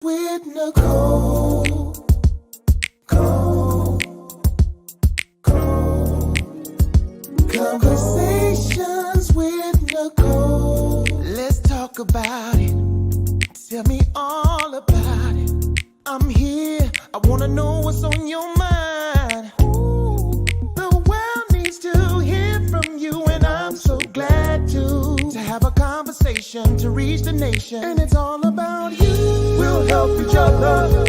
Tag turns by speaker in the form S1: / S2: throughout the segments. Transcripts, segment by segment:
S1: With Nicole, Cole, Cole. Conversations with Nicole. Let's talk about it. Tell me all about it. I'm here. I wanna know what's on your mind. Ooh, the world needs to hear from you, and I'm so glad to have a conversation to reach the nation. And it's all about you. We'll help each other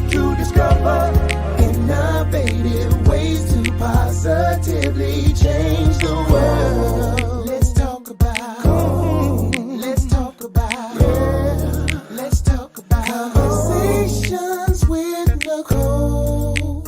S1: to discover innovative ways to positively change the world. Let's talk about, let's talk about, yeah. Let's talk about conversations with Nicole.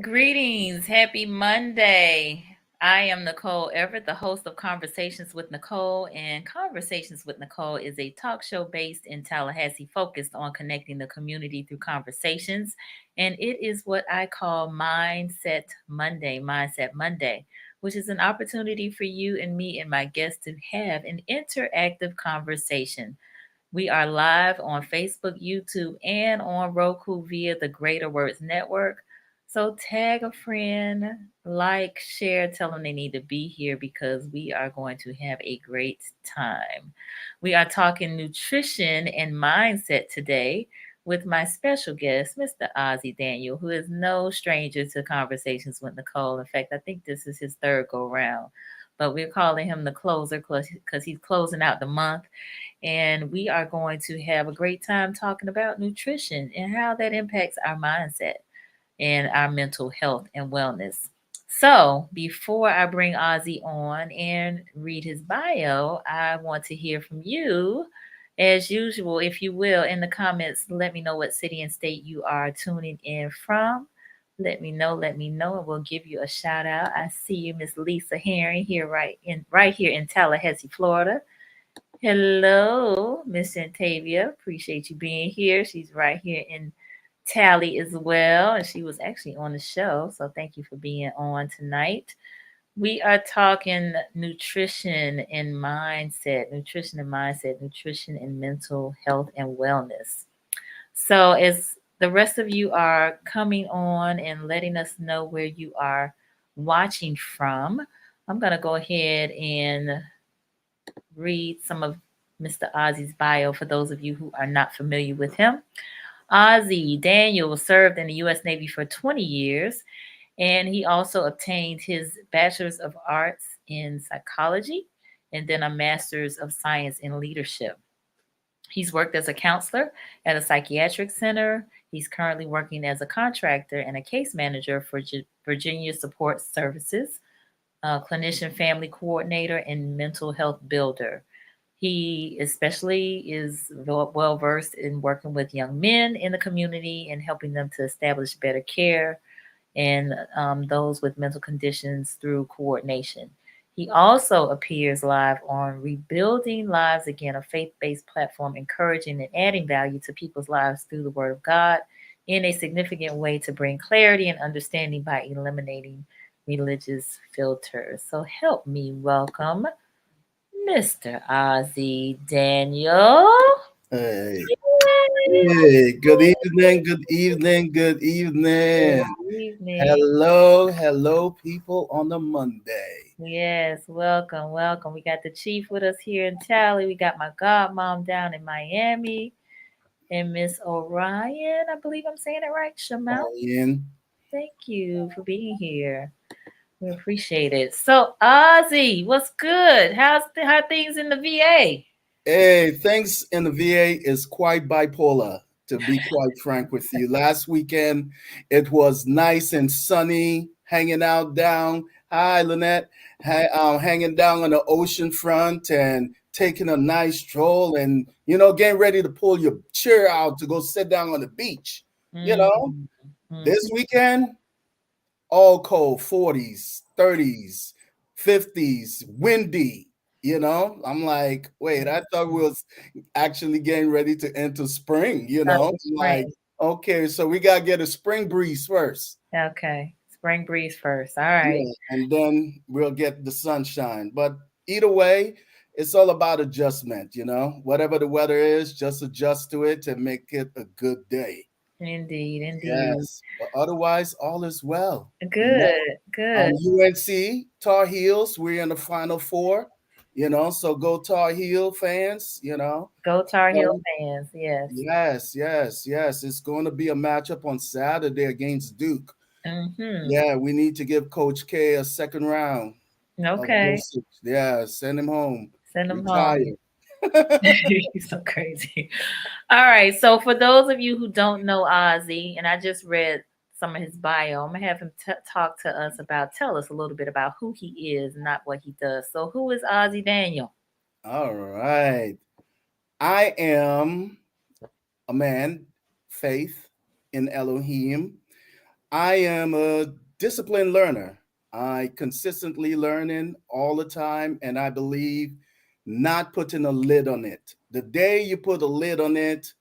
S2: Greetings. Happy Monday. I am Nicole Everett, the host of Conversations with Nicole. And Conversations with Nicole is a talk show based in Tallahassee focused on connecting the community through conversations. And it is what I call Mindset Monday, which is an opportunity for you and me and my guests to have an interactive conversation. We are live on Facebook, YouTube, and on Roku via the Greater Words Network. So tag a friend, like, share, tell them they need to be here because we are going to have a great time. We are talking nutrition and mindset today with my special guest, Mr. Ozzie Daniel, who is no stranger to conversations with Nicole. In fact, I think this is his third go round, but we're calling him the closer because he's closing out the month. And we are going to have a great time talking about nutrition and how that impacts our mindset and our mental health and wellness. So, before I bring Ozzy on and read his bio, I want to hear from you. As usual, if you will, in the comments, let me know what city and state you are tuning in from. Let me know, and we'll give you a shout out. I see you, Miss Lisa Herring, here right here in Tallahassee, Florida. Hello, Miss Santavia. Appreciate you being here. She's right here in Tally as well. And she was actually on the show. So thank you for being on tonight. We are talking nutrition and mental health and wellness. So as the rest of you are coming on and letting us know where you are watching from, I'm going to go ahead and read some of Mr. Ozzie's bio for those of you who are not familiar with him. Ozzie Daniel served in the U.S. Navy for 20 years, and he also obtained his Bachelor's of Arts in Psychology and then a Master's of Science in Leadership. He's worked as a counselor at a psychiatric center. He's currently working as a contractor and a case manager for Virginia Support Services, clinician family coordinator, and mental health builder. He especially is well versed in working with young men in the community and helping them to establish better care and those with mental conditions through coordination. He also appears live on Rebuilding Lives Again, a faith based platform encouraging and adding value to people's lives through the Word of God in a significant way to bring clarity and understanding by eliminating religious filters. So help me welcome Mr. Ozzie Daniel.
S3: Hey, hey, good evening, good evening, good evening.
S2: Good evening.
S3: Hello, people on the Monday.
S2: Yes, welcome. We got the chief with us here in Tally. We got my godmom down in Miami. And Miss Orion, I believe I'm saying it right, Shamal.
S3: Ian.
S2: Thank you for being here. We appreciate it. So, Ozzy, what's good? How things in the VA?
S3: Hey, things in the VA is quite bipolar, to be quite frank with you. Last weekend, it was nice and sunny, hanging out down. Hi, Lynette. Hanging down on the ocean front and taking a nice stroll and, getting ready to pull your chair out to go sit down on the beach.
S2: Mm-hmm.
S3: This weekend, all cold, 40s, 30s, 50s, windy. I'm like, wait, I thought we was actually getting ready to enter spring,
S2: Spring.
S3: like, okay, so we got to get a spring breeze first.
S2: Okay. Spring breeze first. All right.
S3: Yeah, and then we'll get the sunshine. But either way, it's all about adjustment, you know. Whatever the weather is, just adjust to it to make it a good day.
S2: Indeed, indeed.
S3: Yes, but otherwise, all is well. You know,
S2: Good, good.
S3: UNC Tar Heels, we're in the Final Four. You know, so go Tar Heel fans. You know,
S2: Go Tar Heel
S3: um,
S2: fans. Yes.
S3: yes, yes, yes. It's going to be a matchup on Saturday against Duke.
S2: Mm-hmm.
S3: Yeah, we need to give Coach K a second round of
S2: Okay.
S3: dosage. Yeah, send him home.
S2: Send them home.
S3: Retire.
S2: You're so crazy. All right. So for those of you who don't know Ozzy, and I just read some of his bio, I'm gonna have him talk to us about, tell us a little bit about who he is, not what he does. So who is Ozzie Daniel?
S3: All right. I am a man, faith in Elohim. I am a disciplined learner. I consistently learning all the time, and I believe not putting a lid on it. The day you put a lid on it,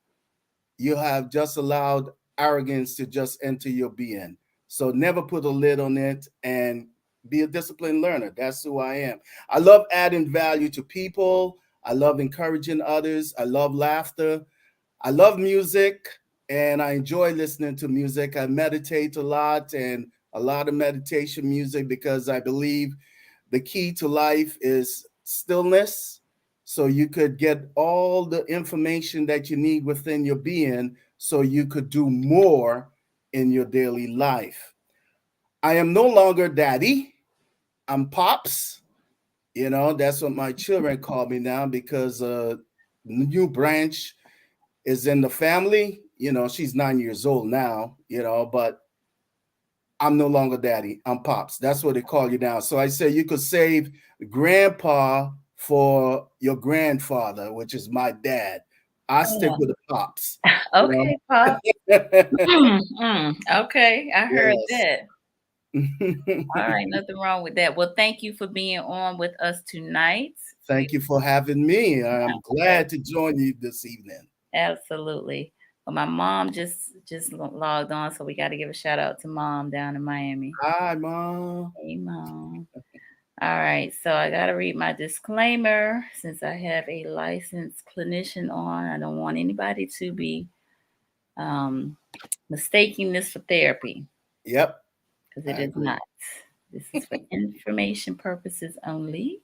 S3: you have just allowed arrogance to just enter your being. So never put a lid on it and be a disciplined learner. That's who I am. I love adding value to people. I love encouraging others. I love laughter. I love music and I enjoy listening to music. I meditate a lot and a lot of meditation music because I believe the key to life is stillness. So you could get all the information that you need within your being so you could do more in your daily life. I am no longer daddy, I'm pops. You know, that's what my children call me now because new branch is in the family. You know, she's 9 years old now, you know, but I'm no longer daddy. I'm pops. That's what they call you now. So I say you could save grandpa for your grandfather, which is my dad. I stick
S2: Oh,
S3: with the pops, you
S2: okay, Pop.
S3: know.
S2: Okay, I heard
S3: Yes.
S2: that. All right, nothing wrong with that. Well, thank you for being on with us tonight. We
S3: Thank you for having me. I'm glad to join you this evening.
S2: absolutely. Well, my mom just logged on, so we got to give a shout out to mom down in Miami.
S3: Hi, Mom.
S2: Hey, mom. All right, so I got to read my disclaimer since I have a licensed clinician on. I don't want anybody to be um, mistaking this for therapy
S3: Yep,
S2: because it
S3: I
S2: is
S3: agree.
S2: not. This is for information purposes only.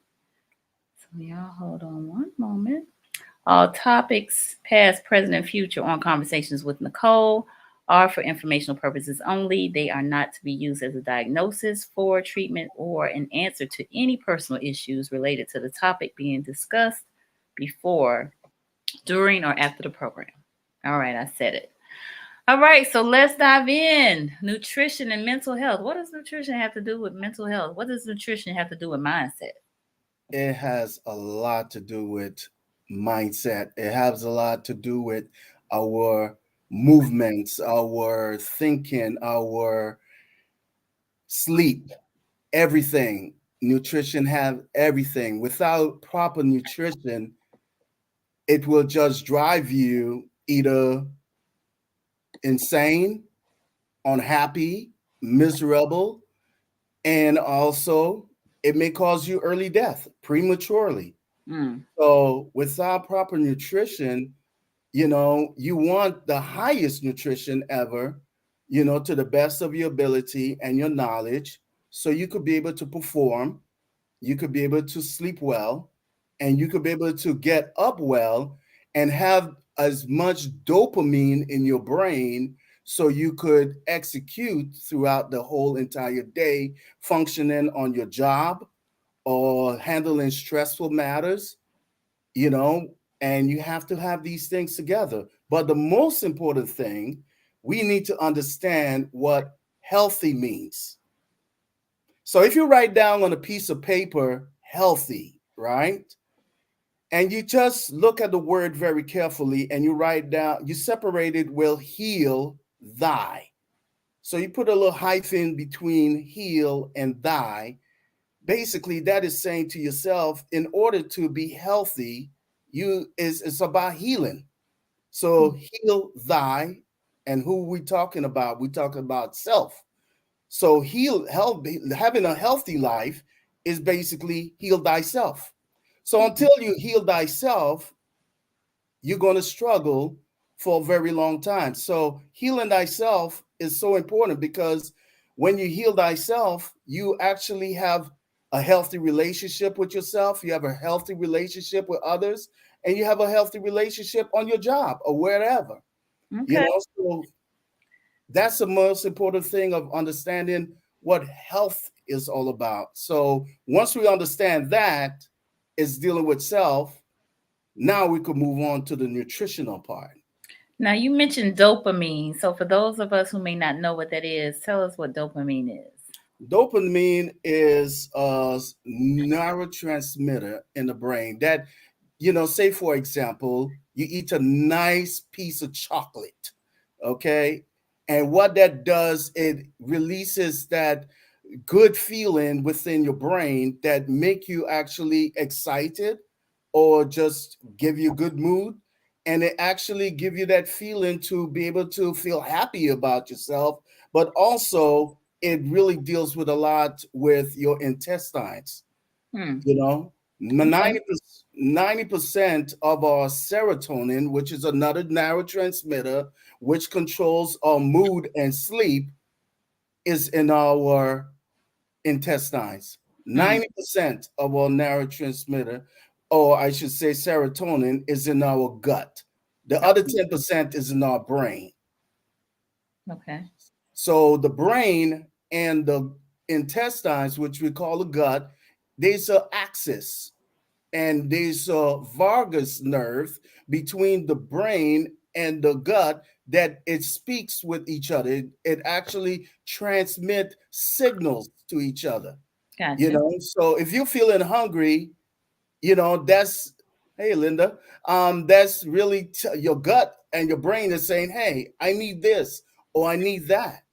S2: So, y'all hold on one moment. All topics, past, present, and future, on Conversations with Nicole are for informational purposes only. They are not to be used as a diagnosis for treatment or an answer to any personal issues related to the topic being discussed before, during, or after the program. All right, I said it. All right, so let's dive in. Nutrition and mental health. What does nutrition have to do with mental health? What does nutrition have to do with mindset?
S3: It has a lot to do with mindset. It has a lot to do with our movements, our thinking, our sleep, everything. Nutrition have everything. Without proper nutrition, it will just drive you either insane, unhappy, miserable, and also it may cause you early death prematurely.
S2: Mm,
S3: So without proper nutrition, you know, you want the highest nutrition ever, you know, to the best of your ability and your knowledge, so you could be able to perform, you could be able to sleep well, and you could be able to get up well and have as much dopamine in your brain so you could execute throughout the whole entire day, functioning on your job or handling stressful matters, you know, and you have to have these things together. But the most important thing, we need to understand what healthy means. So if you write down on a piece of paper, healthy, right? And you just look at the word very carefully and you write down, you separate it, will heal thy. So you put a little hyphen between heal and thy. Basically, that is saying to yourself, in order to be healthy, it's about healing. So heal thy, and who we talking about? We talking about self. So having a healthy life is basically heal thyself. So until you heal thyself, you're going to struggle for a very long time. So healing thyself is so important because when you heal thyself, you actually have a healthy relationship with yourself, you have a healthy relationship with others, and you have a healthy relationship on your job or wherever. You
S2: Okay.
S3: know, so that's the most important thing of understanding what health is all about. So once we understand that is dealing with self, now we could move on to the nutritional part.
S2: Now you mentioned dopamine. So for those of us who may not know what that is, tell us what dopamine is.
S3: Dopamine is a neurotransmitter in the brain that, say for example, you eat a nice piece of chocolate, okay? And what that does, it releases that good feeling within your brain that make you actually excited or just give you good mood, and it actually give you that feeling to be able to feel happy about yourself, but also it really deals with a lot with your intestines.
S2: Hmm.
S3: you know
S2: Okay.
S3: 90% of our serotonin, which is another neurotransmitter which controls our mood and sleep, is in our intestines.
S2: Hmm.
S3: 90% of our neurotransmitter, or I should say serotonin, is in our gut. The other 10% is in our brain.
S2: Okay.
S3: So the brain and the intestines, which we call the gut, there's an axis and there's a vagus nerve between the brain and the gut that it speaks with each other. It actually transmit signals to each other.
S2: Gotcha.
S3: So if you're feeling hungry, that's, hey Linda, that's really your gut and your brain is saying, hey, I need this or I need that,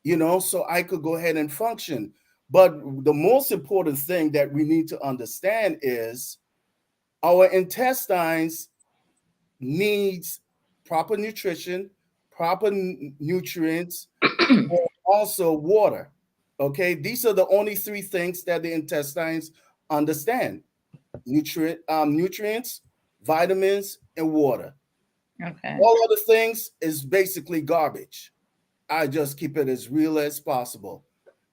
S3: so I could go ahead and function. But the most important thing that we need to understand is our intestines needs proper nutrition, proper nutrients, and also water. Okay, these are the only three things that the intestines understand: nutrients, vitamins, and water.
S2: Okay.
S3: All other things is basically garbage. I just keep it as real as possible.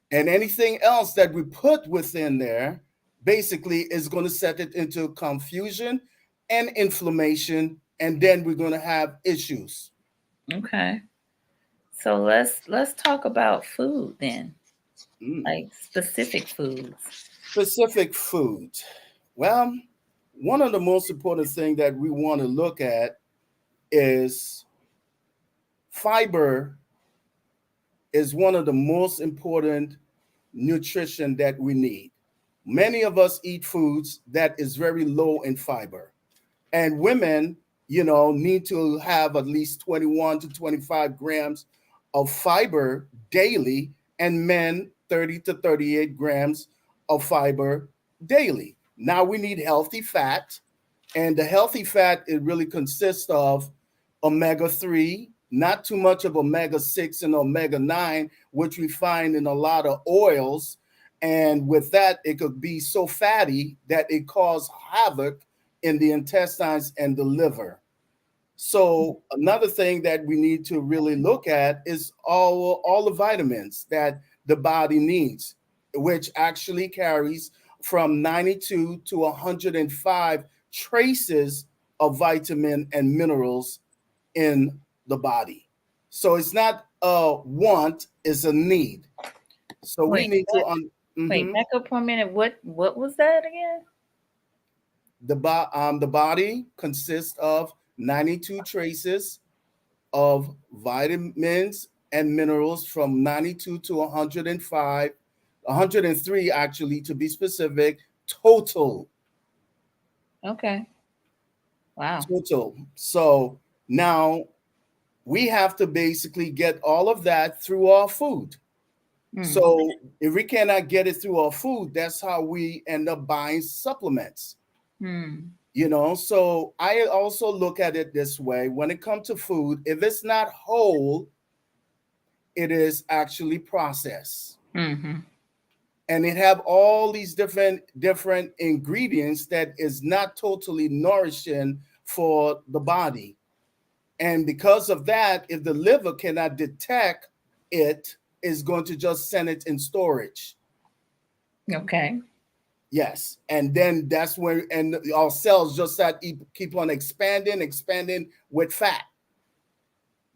S3: And anything else that we put within there basically is going to set it into confusion and inflammation, and then we're going to have issues.
S2: Okay. So let's talk about food then.
S3: Mm.
S2: Like specific foods.
S3: Specific food. Well, one of the most important things that we want to look at is fiber is one of the most important nutrition that we need. Many of us eat foods that is very low in fiber. And women, need to have at least 21 to 25 grams of fiber daily, and men 30 to 38 grams of fiber daily. Now we need healthy fat, and the healthy fat, it really consists of omega-3, not too much of omega-6 and omega-9, which we find in a lot of oils. And with that, it could be so fatty that it causes havoc in the intestines and the liver. So another thing that we need to really look at is all the vitamins that the body needs, which actually carries from 92 to 105 traces of vitamin and minerals in the body. So it's not a want, it's a need. So we
S2: Wait,
S3: need to
S2: wait, back up for a minute. What was that again?
S3: the body consists of 92 traces of vitamins and minerals from 92 to 105, 103 actually to be specific, total.
S2: Okay. Wow.
S3: Total. So now we have to basically get all of that through our food.
S2: Hmm.
S3: So if we cannot get it through our food, that's how we end up buying supplements.
S2: Hmm.
S3: So I also look at it this way: when it comes to food, if it's not whole, it is actually processed.
S2: Mm-hmm.
S3: And it have all these different ingredients that is not totally nourishing for the body. And because of that, if the liver cannot detect it, is going to just send it in storage.
S2: Okay.
S3: Yes, and then that's when and our cells just start keep on expanding with fat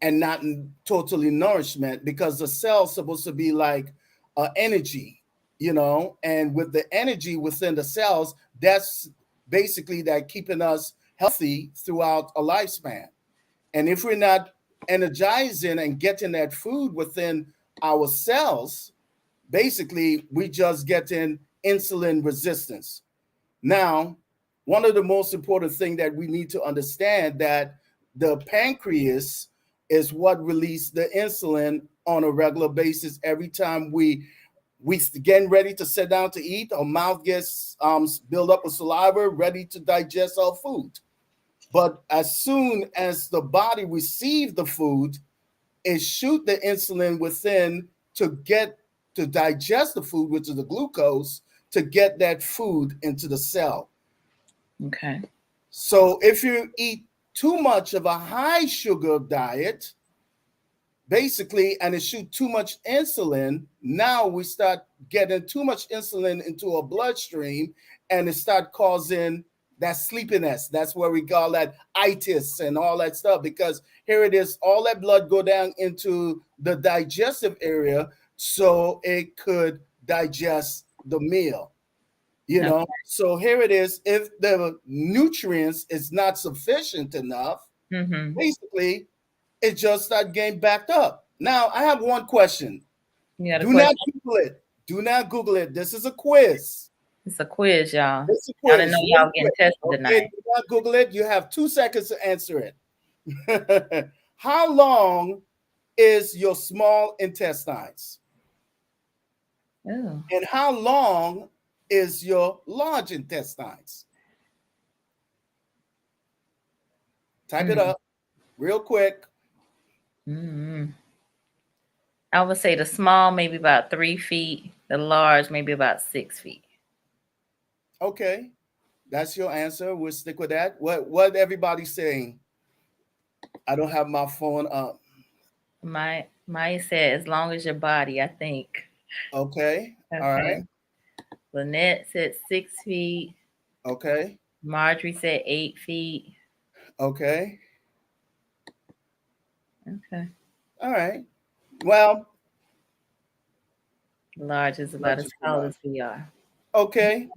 S3: and not totally nourishment, because the cell's supposed to be like energy, and with the energy within the cells, that's basically that keeping us healthy throughout a lifespan. And if we're not energizing and getting that food within our cells, basically we just getting insulin resistance. Now, one of the most important thing that we need to understand that the pancreas is what releases the insulin on a regular basis every time we getting ready to sit down to eat. Our mouth gets build up with saliva, ready to digest our food. But as soon as the body receives the food, it shoot the insulin within to digest the food, which is the glucose, to get that food into the cell.
S2: Okay.
S3: So if you eat too much of a high sugar diet, basically, and it shoot too much insulin, now we start getting too much insulin into our bloodstream, and it start causing that sleepiness. That's where we call that itis and all that stuff, because here it is, all that blood go down into the digestive area so it could digest the meal.
S2: Okay.
S3: So here it is, if the nutrients is not sufficient enough,
S2: Mm-hmm.
S3: basically it just start getting backed up. Now I have one question.
S2: You got a
S3: Do not
S2: question?
S3: Google it. Do not Google it. This is a quiz.
S2: It's a quiz, y'all.
S3: It's a
S2: Y'all didn't
S3: quiz.
S2: know
S3: Real
S2: y'all getting
S3: quick.
S2: tested
S3: Okay,
S2: tonight.
S3: do not Google it. You have 2 seconds to answer it. How long is your small intestines?
S2: Ooh.
S3: And how long is your large intestines? Type it
S2: Mm.
S3: up real quick.
S2: Mm-hmm. I would say the small maybe about 3 feet, the large maybe about 6 feet.
S3: Okay, that's your answer. We'll stick with that. What everybody's saying? I don't have my phone up.
S2: My said as long as your body, I think.
S3: Okay. All
S2: Okay.
S3: right.
S2: Lynette said 6 feet.
S3: Okay.
S2: Marjorie said 8 feet.
S3: Okay.
S2: Okay.
S3: All right. Well,
S2: Large is about
S3: let's
S2: as
S3: just go
S2: tall
S3: on.
S2: as we are.
S3: Okay.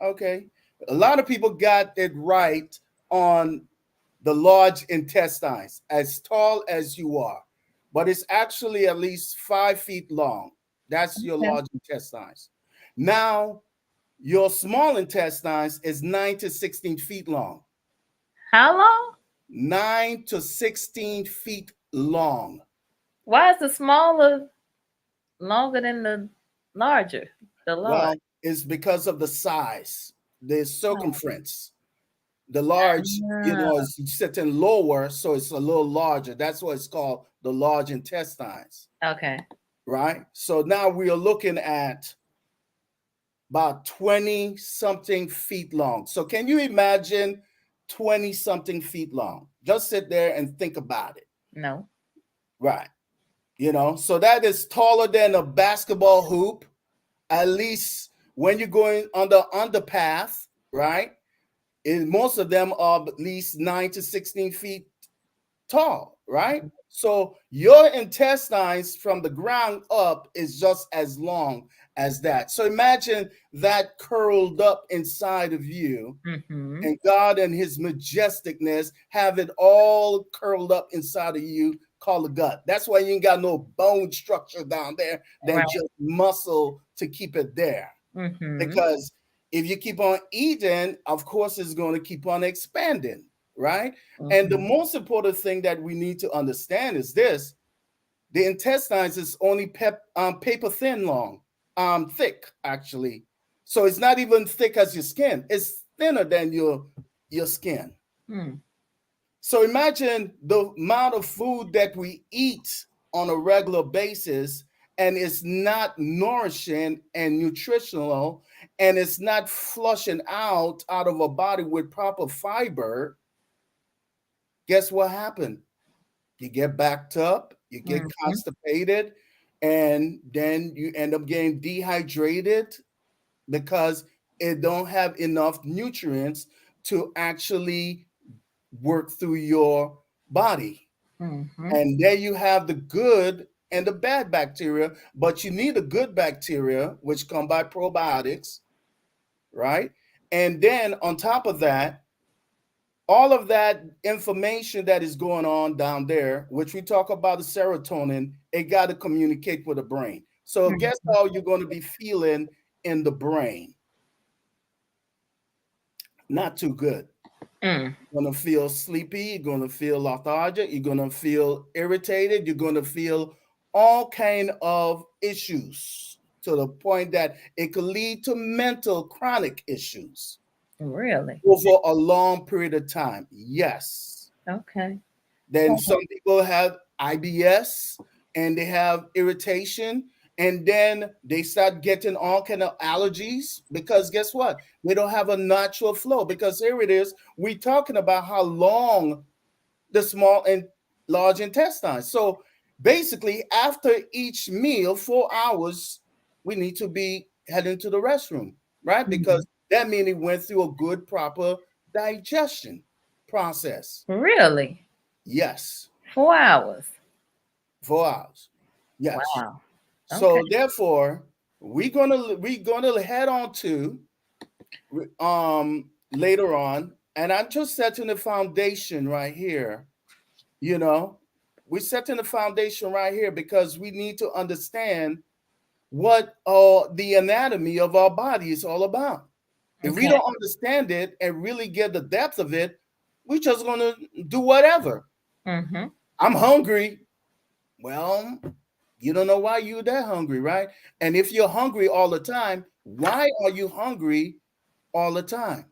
S3: Okay. A lot of people got it right on the large intestines, as tall as you are, but it's actually at least 5 feet long. That's your
S2: Okay.
S3: large intestines. Now, your small intestines is 9 to 16 feet long.
S2: How long?
S3: 9 to 16 feet long.
S2: Why is the smaller longer than the larger? The large.
S3: Well, it's because of the size, the
S2: Oh.
S3: circumference. The large,
S2: Ah,
S3: is sitting lower, so it's a little larger. That's why it's called the large intestines,
S2: okay.
S3: right? So now we are looking at about 20 something feet long. So can you imagine 20 something feet long? Just sit there and think about it,
S2: No.
S3: right? So that is taller than a basketball hoop, at least when you're going on the underpath, right? Most of them are at least 9 to 16 feet tall, right? So your intestines from the ground up is just as long as that. So imagine that curled up inside of you,
S2: Mm-hmm.
S3: and God and his majesticness have it all curled up inside of you, called the gut. That's why you ain't got no bone structure down there than
S2: Right.
S3: just muscle to keep it there.
S2: Mm-hmm.
S3: Because if you keep on eating, of course, it's going to keep on expanding, right? And the
S2: Mm-hmm.
S3: most important thing that we need to understand is this: the intestines is only paper thin long, thick actually. So it's not even thick as your skin. It's thinner than your skin.
S2: Mm.
S3: So imagine the amount of food that we eat on a regular basis and it's not nourishing and nutritional and it's not flushing out of a body with proper fiber, guess what happened? You get backed up, you get
S2: Mhm.
S3: constipated, and then you end up getting dehydrated because it don't have enough nutrients to actually work through your body.
S2: Mhm.
S3: And there you have the good and the bad bacteria, but you need the good bacteria, which come by probiotics, right? And then on top of that, all of that information that is going on down there, which we talk about the serotonin, it got to communicate with the brain. So guess
S2: Mhm.
S3: how you're going to be feeling in the brain? Not too good.
S2: Mm.
S3: You're going to feel sleepy. You're going to feel lethargic. You're going to feel irritated. You're going to feel all kind of issues to the point that it could lead to mental chronic issues
S2: Really?
S3: over a long period of time. Yes.
S2: Okay.
S3: Then
S2: Oh,
S3: some people have IBS and they have irritation, and then they start getting all kind of allergies because guess what? They don't have a natural flow. Because here it is, we talking about how long the small and large intestines. So basically, after each meal, 4 hours, we need to be heading to the restroom, right?
S2: mhm.
S3: Because that means it went through a good, proper digestion process.
S2: Really?
S3: Yes,
S2: 4 hours?
S3: 4 hours. Yes.
S2: Wow.
S3: So
S2: Okay.
S3: therefore, we're gonna head on to later on, and I'm just setting the foundation right here. You know, we're setting the foundation right here because we need to understand what the anatomy of our body is all about. If we
S2: Okay.
S3: don't understand it and really get the depth of it, we're just gonna do whatever.
S2: Mhm.
S3: I'm hungry. Well, you don't know why you're that hungry, right? And if you're hungry all the time, why are you hungry all the time?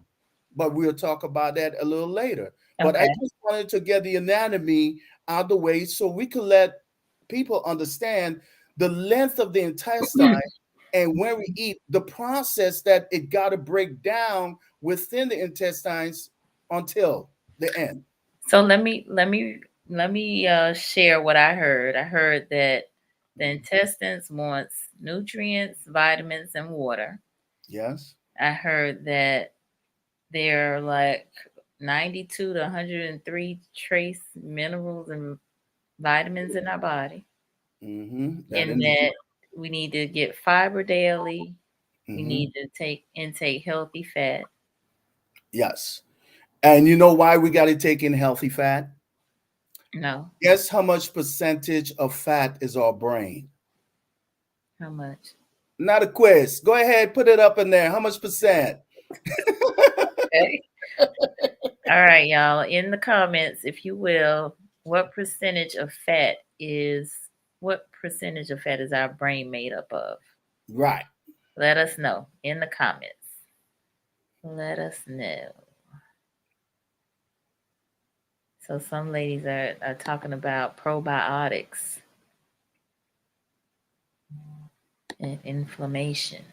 S3: But we'll talk about that a little later. But I
S2: Okay.
S3: just wanted to get the anatomy out the way so we could let people understand the length of the intestine and when we eat, the process that it got to break down within the intestines until the end.
S2: So let me share what I heard. I heard that the intestines wants nutrients, vitamins, and water.
S3: Yes.
S2: I heard that there are like 92 to 103 trace minerals and vitamins in our body,
S3: That
S2: and
S3: in the
S2: that we need to get fiber daily. We
S3: hmm
S2: need to intake healthy fat.
S3: Yes. And you know why we got to take in healthy fat?
S2: No,
S3: Guess how much percentage of fat is our brain?
S2: how much?
S3: Not a quiz. Go ahead, put it up in there. How much percent?
S2: Okay. All right, y'all. In the comments, if you will, what percentage of fat is what percentage of fat is our brain made up of?
S3: Right.
S2: Let us know in the comments. Let us know. So some ladies are talking about probiotics and inflammation.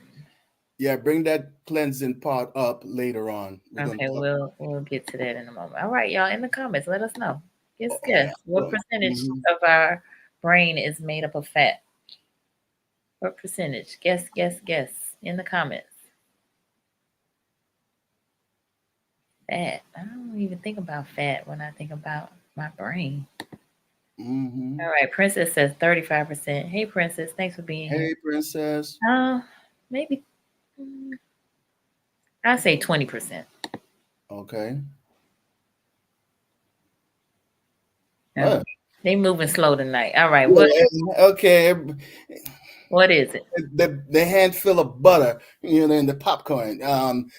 S3: Yeah, bring that cleansing part up later on. We're going to
S2: Okay,
S3: talk.
S2: we'll get to that in a moment. All right, y'all. In the comments, let us know. Guess what percentage
S3: Mhm.
S2: of our brain is made up of fat? What percentage? Guess. In the comments. Fat. I don't even think about fat when I think about my brain. All
S3: Mhm.
S2: right, Princess says 35%. Hey, Princess, thanks for being here.
S3: Hey, princess.
S2: Maybe I say 20%.
S3: Okay.
S2: Okay, they moving slow tonight. All right,
S3: Yeah, okay.
S2: what is it?
S3: The handful of butter, in the popcorn.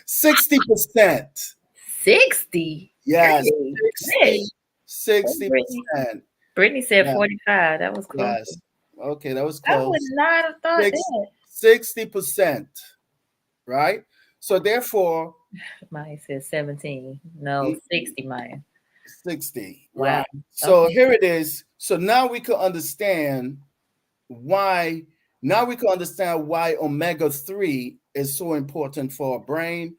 S3: 60%.
S2: 60.
S3: Yes,
S2: Hey, hey,
S3: 60,
S2: hey, Brittany.
S3: 60%.
S2: Brittany said
S3: Yeah,
S2: 45. That was close.
S3: yes. Okay, that was
S2: I would
S3: close.
S2: not have thought
S3: Six,
S2: that.
S3: 60%, right? So therefore,
S2: Mine said 17. No,
S3: mm,
S2: 60, mine.
S3: 60,
S2: Wow.
S3: right? So
S2: Okay.
S3: here it is. So now we can understand why now we can understand why omega-3 is so important for our brain,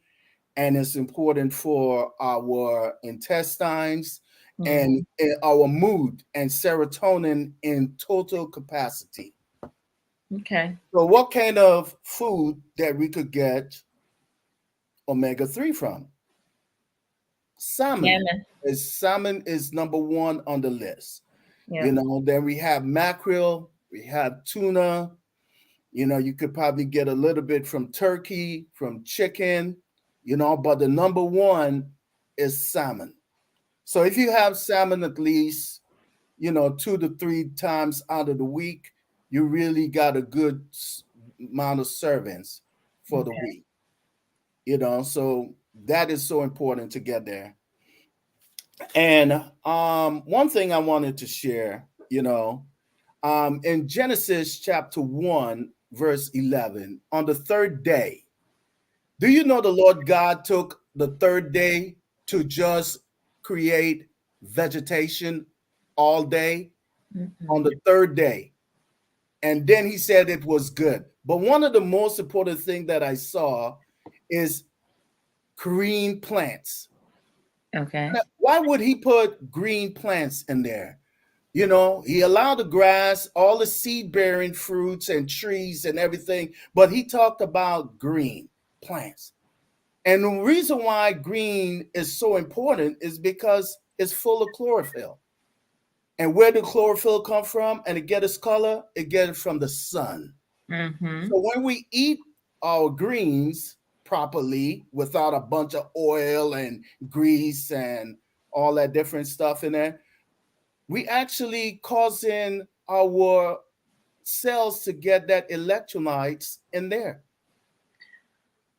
S3: and it's important for our intestines and
S2: Mhm.
S3: our mood and serotonin in total capacity.
S2: Okay.
S3: So what kind of food that we could get omega-3 from? Salmon.
S2: Salmon.
S3: Salmon is number one on the list.
S2: Yep.
S3: Then we have mackerel, we have tuna. You could probably get a little bit from turkey, from chicken, but the number one is salmon. So if you have salmon at least, 2 to 3 times out of the week, you really got a good amount of servings for the
S2: Okay.
S3: week. So that is so important to get there. And one thing I wanted to share, in Genesis chapter 1, verse 11, on the third day, do you know the Lord God took the third day to just create vegetation all day on
S2: Mm-mm.
S3: the third day? And then he said it was good. But one of the most important things that I saw is green plants.
S2: Okay.
S3: Why would he put green plants in there? He allowed the grass, all the seed bearing fruits and trees and everything, but he talked about green plants. And the reason why green is so important is because it's full of chlorophyll. And where did chlorophyll come from? And it get its color? It get it from the sun.
S2: Mm-hmm.
S3: So when we eat our greens properly without a bunch of oil and grease and all that different stuff in there, we actually causing our cells to get that electrolytes in there.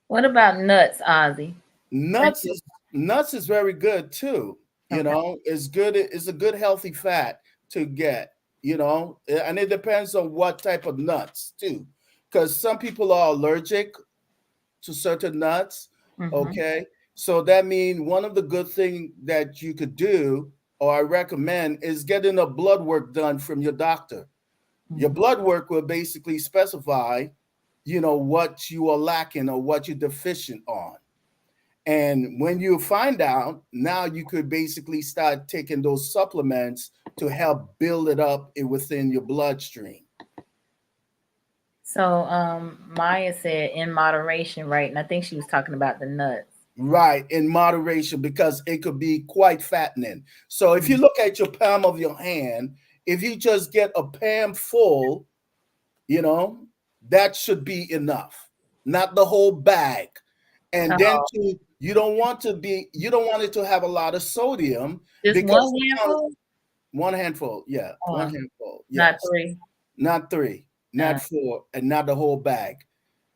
S2: What about nuts, Ozzy?
S3: Nuts is nuts is very good too.
S2: Okay.
S3: It's good. It's a good healthy fat to get. And it depends on what type of nuts too, because some people are allergic to certain nuts.
S2: Mm-hmm.
S3: Okay, so that means one of the good thing that you could do, or I recommend, is getting a blood work done from your doctor. Your
S2: Mm-hmm.
S3: blood work will basically specify, what you are lacking or what you're deficient on. And when you find out, now you could basically start taking those supplements to help build it up within your bloodstream.
S2: So, Maya said in moderation, right? And I think she was talking about the nuts.
S3: Right, in moderation, because it could be quite fattening. So if you look at your palm of your hand, if you just get a palm full, you know, that should be enough, not the whole bag. And then
S2: Oh,
S3: you don't want it to have a lot of sodium,
S2: just one
S3: because sometimes
S2: handful?
S3: one handful, yeah, one
S2: Oh,
S3: handful,
S2: not
S3: yes,
S2: three.
S3: not three,
S2: Uh,
S3: not four, and not the whole bag.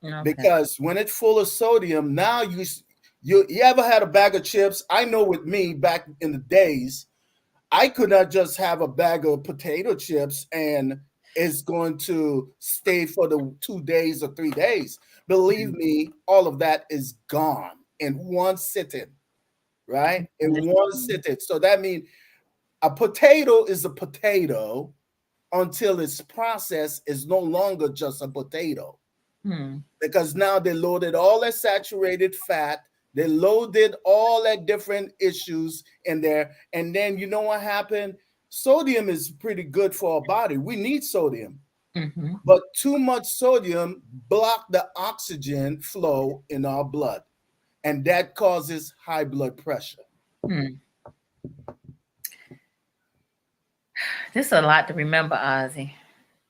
S2: okay.
S3: Because when it's full of sodium, now you ever had a bag of chips? I know with me back in the days, I could not just have a bag of potato chips and it's going to stay for the 2 days or 3 days. Believe me, all of that is gone in one sitting, right? In one sitting. So that means a potato is a potato until its process is no longer just a potato,
S2: Hmm.
S3: because now they loaded all that saturated fat, they loaded all that different issues in there, and then you know what happened? Sodium is pretty good for our body. We need sodium,
S2: Mm-hmm.
S3: but too much sodium block the oxygen flow in our blood, and that causes high blood pressure.
S2: Hmm. This is a lot to remember, Ozzy.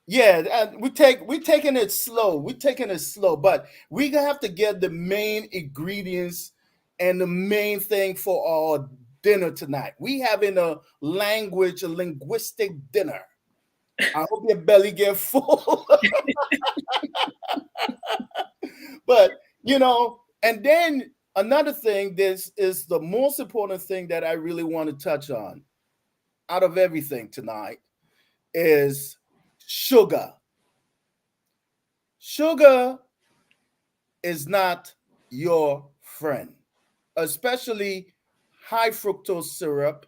S3: Yeah, we're taking it slow. We're taking it slow, but we have to get the main ingredients and the main thing for our dinner tonight. We having a linguistic dinner. I hope your belly get full. But and then another thing, this is the most important thing that I really want to touch on out of everything tonight, is sugar. Sugar is not your friend, especially high fructose syrup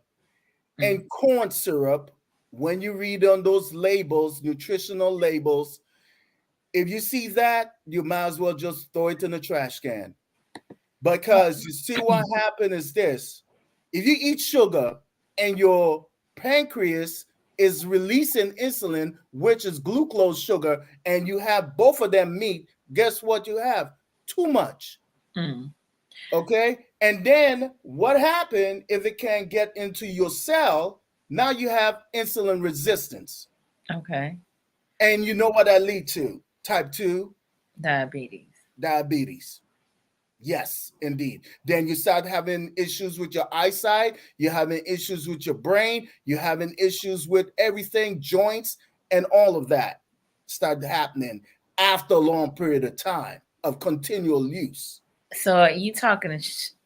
S3: And corn syrup, when you read on those labels, nutritional labels, if you see that, you might as well just throw it in the trash can. Because you see what happened is this. If you eat sugar and your pancreas is releasing insulin, which is glucose sugar, and you have both of them meet, guess what you have? Too much.
S2: Mm.
S3: Okay. And then what happened if it can't get into your cell? Now you have insulin resistance.
S2: Okay.
S3: And you know what that leads to? Type 2
S2: Diabetes.
S3: diabetes. Yes, indeed. Then you start having issues with your eyesight, you're having issues with your brain, you're having issues with everything, joints, and all of that start happening after a long period of time of continual use.
S2: So are you talking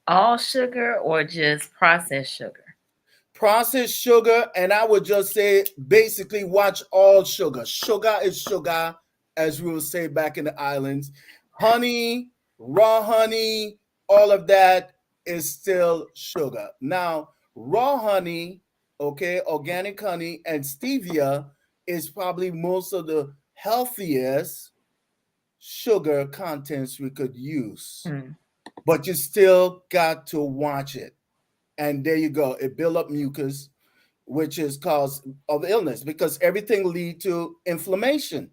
S2: all sugar or just processed sugar?
S3: Processed sugar, and I would just say basically watch all sugar. Sugar is sugar, as we would say back in the islands. Honey, raw honey, all of that is still sugar. Now, raw honey, okay, organic honey and stevia is probably most of the healthiest sugar contents we could use.
S2: Mm.
S3: But you still got to watch it. And there you go. It build up mucus, which is cause of illness because everything lead to inflammation.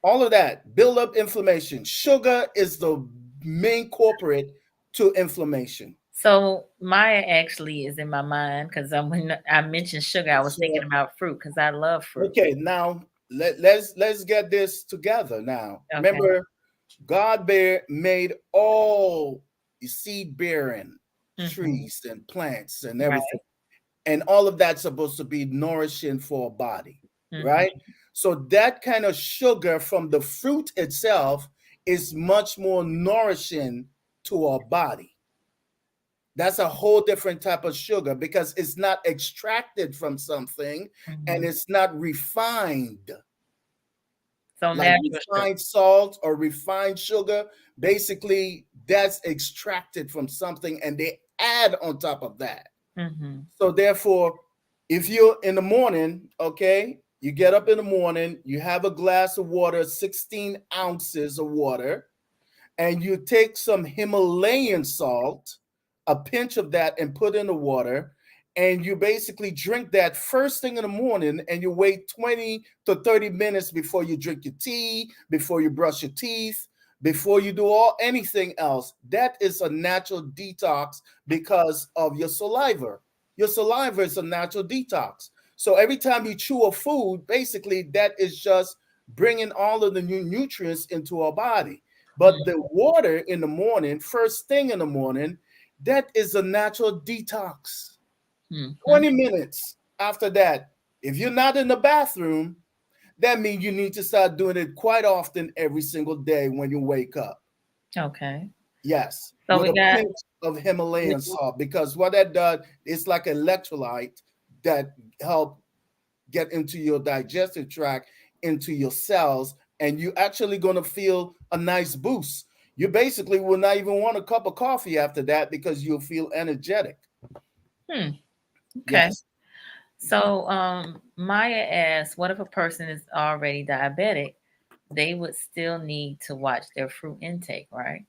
S3: All of that build up inflammation. Sugar is the main culprit to inflammation.
S2: So Maya actually is in my mind because when I mentioned sugar, I was thinking
S3: So,
S2: about fruit because I love fruit.
S3: okay, now let's get this together. Now,
S2: Okay.
S3: remember, made all seed bearing
S2: Mm-hmm.
S3: trees and plants and everything.
S2: Right.
S3: And all of that's supposed to be nourishing for a body, right?
S2: Mm-hmm.
S3: So that kind of sugar from the fruit itself is much more nourishing to our body. That's a whole different type of sugar because it's not extracted from something and
S2: Mm-hmm.
S3: it's not refined
S2: So
S3: like
S2: natural sugar.
S3: refined salt or refined sugar. Basically, that's extracted from something and they add on top of that.
S2: Mm-hmm.
S3: So therefore, if you're in the morning, okay, you get up in the morning, you have a glass of water, 16 ounces of water, and you take some Himalayan salt, a pinch of that, and put in the water. And you basically drink that first thing in the morning, and you wait 20 to 30 minutes before you drink your tea, before you brush your teeth, before you do anything else. That is a natural detox because of your saliva. Your saliva is a natural detox. So every time you chew a food, basically that is just bringing all of the new nutrients into our body. But the water in the morning, first thing in the morning, that is a natural detox.
S2: Mm-hmm.
S3: 20 minutes after that, if you're not in the bathroom, that means you need to start doing it quite often every single day when you wake up.
S2: Okay.
S3: Yes,
S2: So
S3: with
S2: we
S3: a
S2: got
S3: pinch of Himalayan salt, because what that does, it's like electrolyte that help get into your digestive tract, into your cells, and you're actually going to feel a nice boost. You basically will not even want a cup of coffee after that because you'll feel energetic.
S2: okay.
S3: Yes,
S2: So Maya asks, what if a person is already diabetic? They would still need to watch their fruit intake, right?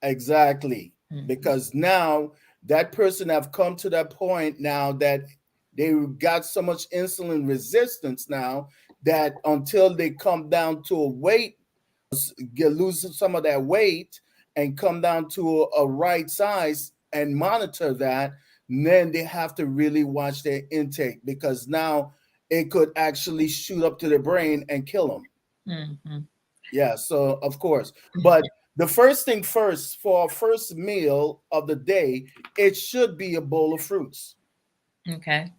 S3: exactly.
S2: Mm-hmm.
S3: Because now that person have come to that point now that they got so much insulin resistance now that until they come down to a weight, lose some of that weight and come down to a right size and monitor that, then they have to really watch their intake because now it could actually shoot up to the brain and kill them.
S2: Mm-hmm.
S3: Yeah, so of course. But the first thing first, for our first meal of the day, it should be a bowl of fruits.
S2: Okay.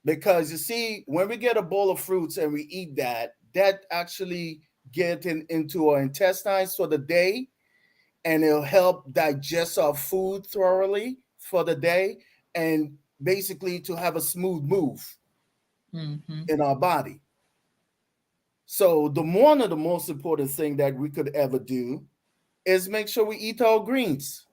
S3: Because you see, when we get a bowl of fruits and we eat that, that actually get into our intestines for the day, and it'll help digest our food thoroughly for the day, and basically to have a smooth move
S2: Mm-hmm.
S3: in our body. So one of the most important thing that we could ever do is make sure we eat our greens.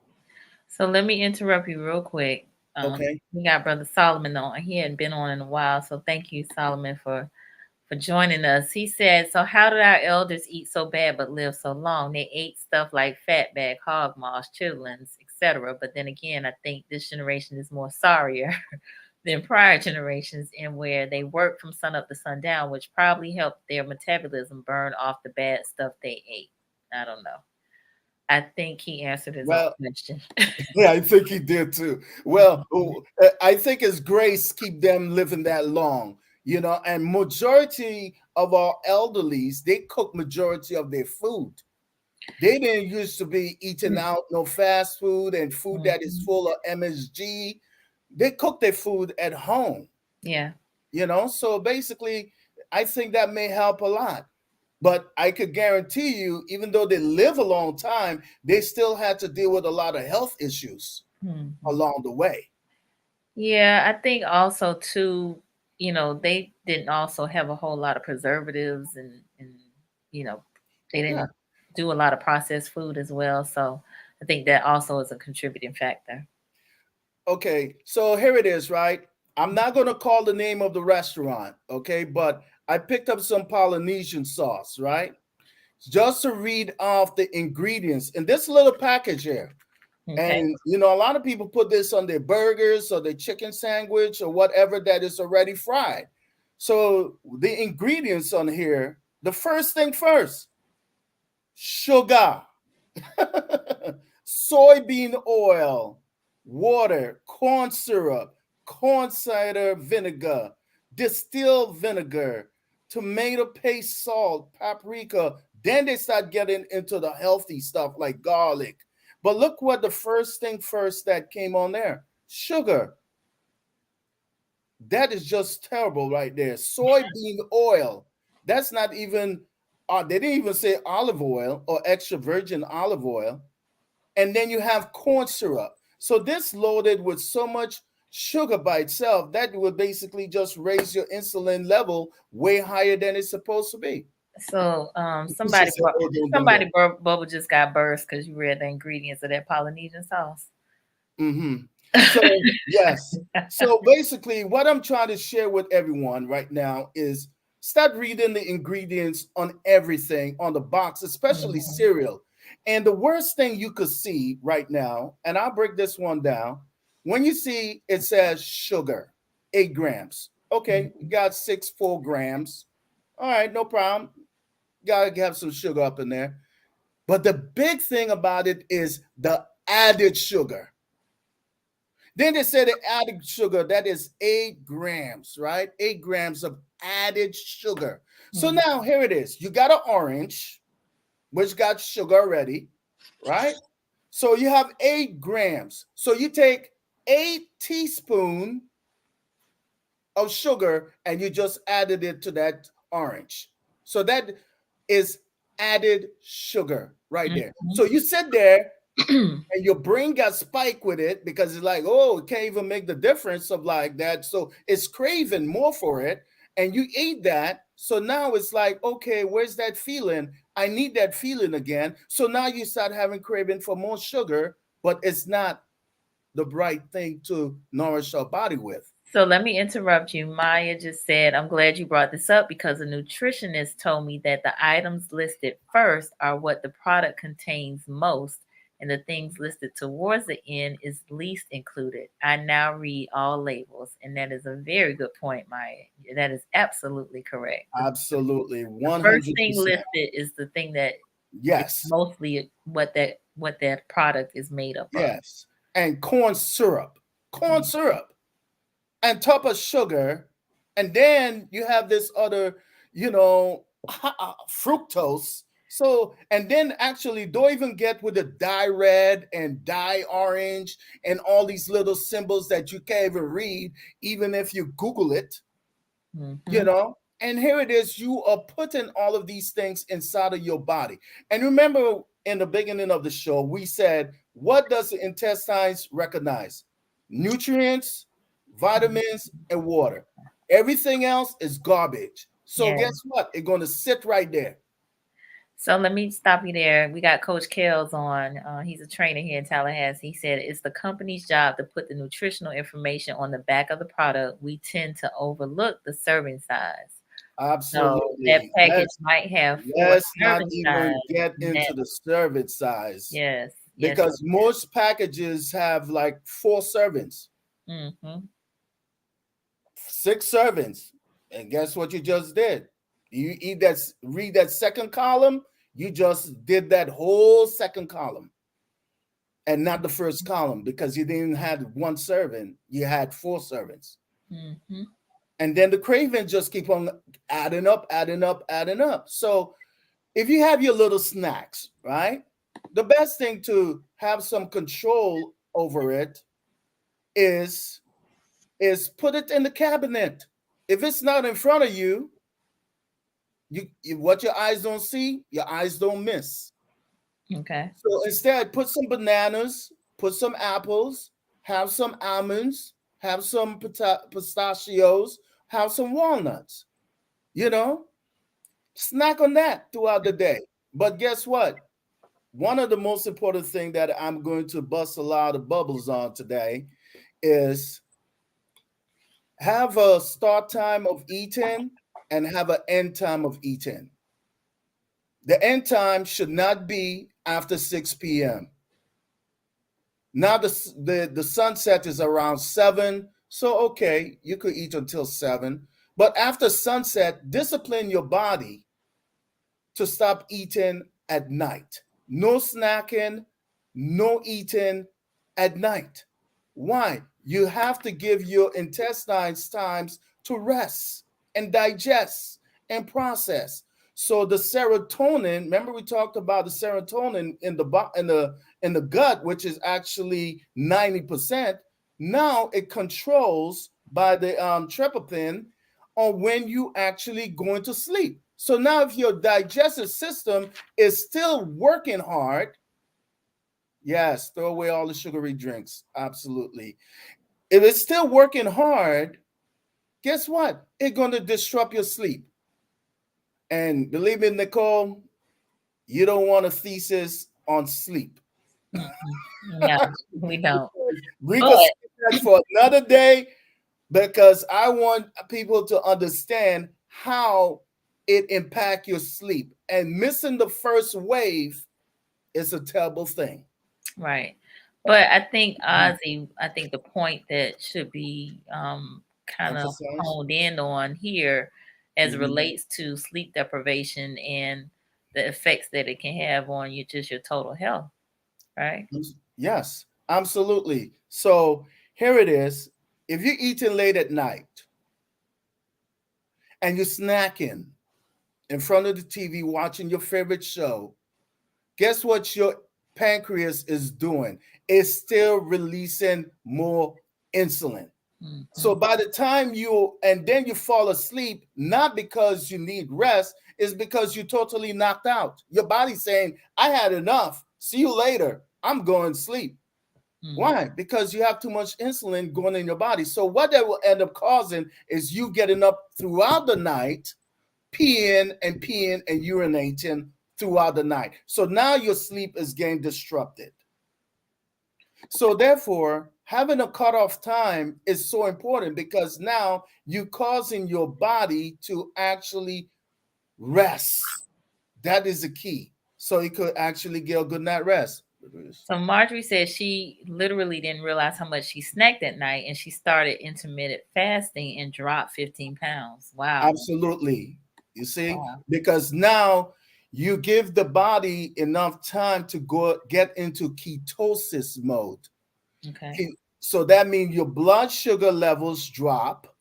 S2: So let me interrupt you real quick.
S3: Okay.
S2: We got Brother Solomon on. He hadn't been on in a while, so thank you, Solomon, for joining us. He said, "So how did our elders eat so bad but live so long? They ate stuff like fatback, hog moss, chitlins, etc. But then again, I think this generation is more sorrier than prior generations, in where they worked from sun up to sundown, which probably helped their metabolism burn off the bad stuff they ate." I don't know. I think he answered his own
S3: Well,
S2: question.
S3: yeah, I think he did too. Well, I think his grace keep them living that long, and majority of our elderlies, they cook majority of their food. They didn't used to be eating out no fast food and food that is
S2: Mhm.
S3: full of MSG. They cook their food at home,
S2: Yeah.
S3: So basically, I think that may help a lot. But I could guarantee you, even though they live a long time, they still had to deal with a lot of health issues
S2: Mhm.
S3: along the way.
S2: Yeah, I think also too, they didn't also have a whole lot of preservatives, and you know, they
S3: Yeah.
S2: didn't do a lot of processed food as well. So I think that also is a contributing factor.
S3: Okay. So here it is, right? I'm not going to call the name of the restaurant, okay? But I picked up some Polynesian sauce, right? Just to read off the ingredients in this little package here.
S2: Okay.
S3: And a lot of people put this on their burgers or their chicken sandwich or whatever that is already fried. So the ingredients on here, the first thing first, sugar, soybean oil, water, corn syrup, corn cider vinegar, distilled vinegar, tomato paste, salt, paprika. Then they start getting into the healthy stuff like garlic. But look what the first thing first that came on there, sugar. That is just terrible right there. Soybean oil. That's not even, they didn't even say olive oil or extra virgin olive oil. And then you have corn syrup. So this loaded with so much sugar by itself that would basically just raise your insulin level way higher than it's supposed to be.
S2: So
S3: She said, "Oh, don't go."
S2: bubble just got burst because you read the ingredients of that Polynesian sauce.
S3: Mm-hmm. So yes. So basically, what I'm trying to share with everyone right now is start reading the ingredients on everything on the box, especially
S2: Mhm.
S3: cereal. And the worst thing you could see right now, and I'll break this one down. When you see it says sugar, 8 grams. Okay, you got 4 grams. All right, no problem. Gotta have some sugar up in there. But the big thing about it is the added sugar. Then they said the added sugar, that is 8 grams, right? 8 grams of added sugar. So
S2: Mhm.
S3: now here it is. You got an orange, which got sugar already, right? So you have 8 grams. So you take 8 teaspoons of sugar and you just added it to that orange. So that is added sugar right there. So you sit there
S2: Mhm.
S3: and your brain got spiked with it because it's like, oh, it can't even make the difference of like that. So it's craving more for it. And you eat that. So now it's like, okay, where's that feeling? I need that feeling again. So now you start having craving for more sugar, but it's not the right thing to nourish our body with.
S2: So let me interrupt you. Maya just said, "I'm glad you brought this up because a nutritionist told me that the items listed first are what the product contains most, and the things listed towards the end is least included. I now read all labels." And that is a very good point, Maya. That is absolutely correct.
S3: Absolutely.
S2: The first thing
S3: 100%.
S2: listed is the thing that is
S3: Yes.
S2: mostly what that product is made up of.
S3: Yes. And corn syrup. Corn
S2: Mhm.
S3: syrup. And top of sugar, and then you have this other, fructose. So, and then actually, don't even get with the dye red and dye orange and all these little symbols that you can't even read, even if you Google it, you
S2: Mhm.
S3: know. And here it is, you are putting all of these things inside of your body. And remember, in the beginning of the show, we said, what does the intestines recognize? Nutrients, vitamins, and water. Everything else is garbage. So
S2: Yeah.
S3: guess what? It's going to sit right there.
S2: So let me stop you there. We got Coach Kells on. He's a trainer here in Tallahassee. He said it's the company's job to put the nutritional information on the back of the product. We tend to overlook the serving size. So that
S3: Absolutely.
S2: package might have 4
S3: Let's not
S2: serving size.
S3: even get into
S2: Net.
S3: the serving size
S2: Yes, yes.
S3: because most packages have like 4 servings,
S2: Mm-hmm.
S3: 6 servings. And guess what you just did? You read that second column, you just did that whole second column and not the first column because you didn't have 1 serving, you had 4 servings.
S2: Mm-hmm.
S3: And then the cravings just keep on adding up, adding up, adding up. So if you have your little snacks, right? The best thing to have some control over it is put it in the cabinet. If it's not in front of you, what your eyes don't see, your eyes don't miss.
S2: Okay.
S3: So instead, put some bananas, put some apples, have some almonds, have some pistachios, have some walnuts. You know, snack on that throughout the day. But guess what? One of the most important thing that I'm going to bust a lot of bubbles on today is have a start time of eating and have an end time of eating. The end time should not be after 6 p.m. Now the sunset is around 7, so okay, you could eat until 7. But after sunset, discipline your body to stop eating at night. No snacking, no eating at night. Why? You have to give your intestines times to rest and digest and process. So the serotonin, remember we talked about the serotonin in the gut, which is actually 90%. Now it controls by the tryptophan on when you actually going to sleep. So now if your digestive system is still working hard, yes, throw away all the sugary drinks. Absolutely. If it's still working hard, guess what? It's going to disrupt your sleep. And believe me, Nicole, you don't want a thesis on sleep.
S2: No, we don't.
S3: We
S2: But
S3: could skip that for another day because I want people to understand how it impact your sleep. And missing the first wave is a terrible thing.
S2: right. But I think Ozzy, I think the point that should be kind of
S3: Emphasize.
S2: honed in on here as it
S3: Mhm.
S2: relates to sleep deprivation and the effects that it can have on you, just your total health, right?
S3: Yes, absolutely. So here it is. If you're eating late at night and you're snacking in front of the TV watching your favorite show, guess what your pancreas is doing? It's still releasing more insulin. So
S2: Mm-hmm.
S3: by the time you fall asleep, not because you need rest, is because you're totally knocked out. Your body's saying, I had enough. See you later. I'm going to sleep.
S2: Mm-hmm.
S3: Why? Because you have too much insulin going in your body. So what that will end up causing is you getting up throughout the night, peeing and urinating throughout the night. So now your sleep is getting disrupted. So therefore, having a cutoff time is so important because now you're causing your body to actually rest. That is the key. So you could actually get a good night rest.
S2: So Marjorie says she literally didn't realize how much she snacked at night and she started intermittent fasting and dropped 15 pounds. Wow.
S3: Absolutely. You see,
S2: Wow.
S3: because now you give the body enough time to go get into ketosis mode.
S2: Okay.
S3: So that means your blood sugar levels drop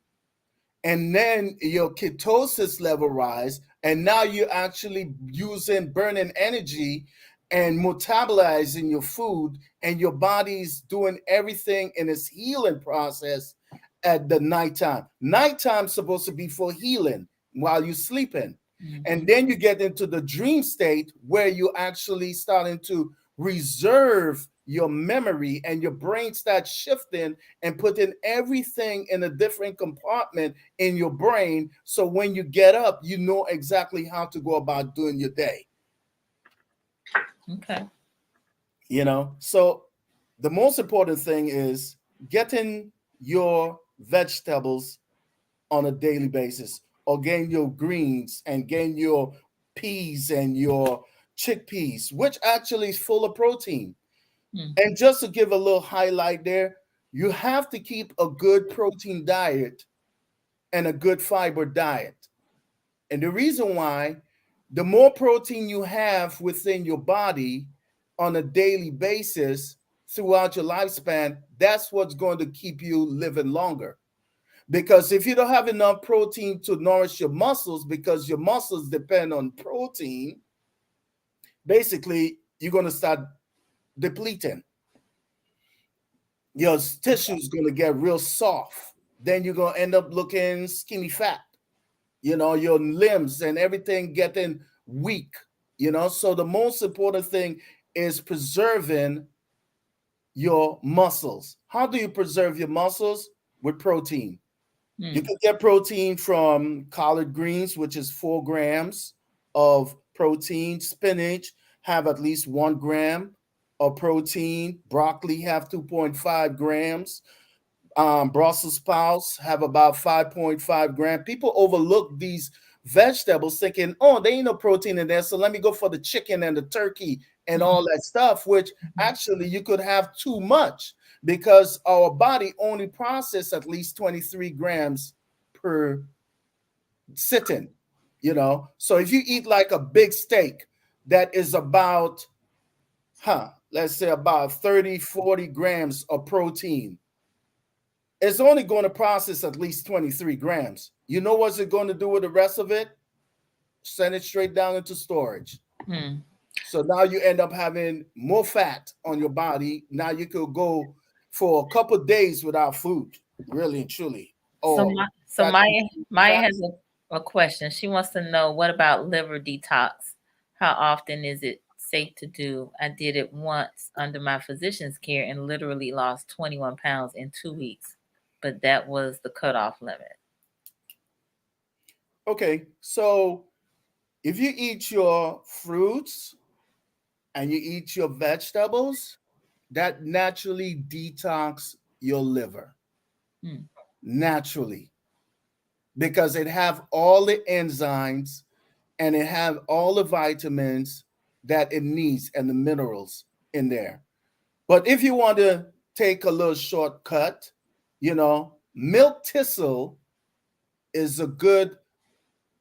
S3: and then your ketosis level rise, and now you're actually burning energy and metabolizing your food, and your body's doing everything in its healing process at the nighttime. Nighttime's supposed to be for healing while you're sleeping.
S2: Mm-hmm.
S3: And then you get into the dream state where you're actually starting to reserve your memory and your brain starts shifting and putting everything in a different compartment in your brain. So when you get up, you know exactly how to go about doing your day.
S2: Okay.
S3: So the most important thing is getting your vegetables on a daily basis, or gain your greens and gain your peas and your chickpeas, which actually is full of protein.
S2: Mm.
S3: And just to give a little highlight there, you have to keep a good protein diet and a good fiber diet. And the reason why, the more protein you have within your body on a daily basis throughout your lifespan, that's what's going to keep you living longer. Because if you don't have enough protein to nourish your muscles, because your muscles depend on protein, basically you're going to start depleting. Your tissue is going to get real soft. Then you're going to end up looking skinny fat. Your limbs and everything getting weak. So the most important thing is preserving your muscles. How do you preserve your muscles? With protein. You
S2: Mm.
S3: can get protein from collard greens, which is 4 grams of protein. Spinach have at least 1 gram of protein. Broccoli have 2.5 grams. Brussels sprouts have about 5.5 grams. People overlook these vegetables thinking, oh, there ain't no protein in there, so let me go for the chicken and the turkey and all that stuff, which
S2: Mhm.
S3: actually you could have too much, because our body only processes at least 23 grams per sitting. So if you eat like a big steak that is about, let's say about 30, 40 grams of protein, it's only going to process at least 23 grams. You know what's it going to do with the rest of it? Send it straight down into storage.
S2: Mm.
S3: So now you end up having more fat on your body. Now you could go for a couple of days without food, really and truly.
S2: So
S3: Or
S2: Maya
S3: practically fat.
S2: has a question. She wants to know, what about liver detox? How often is it safe to do? I did it once under my physician's care and literally lost 21 pounds in 2 weeks, but that was the cutoff limit.
S3: Okay, so if you eat your fruits and you eat your vegetables, that naturally detox your liver
S2: Mm.
S3: naturally, because it have all the enzymes and it have all the vitamins that it needs and the minerals in there. But if you want to take a little shortcut, milk thistle is a good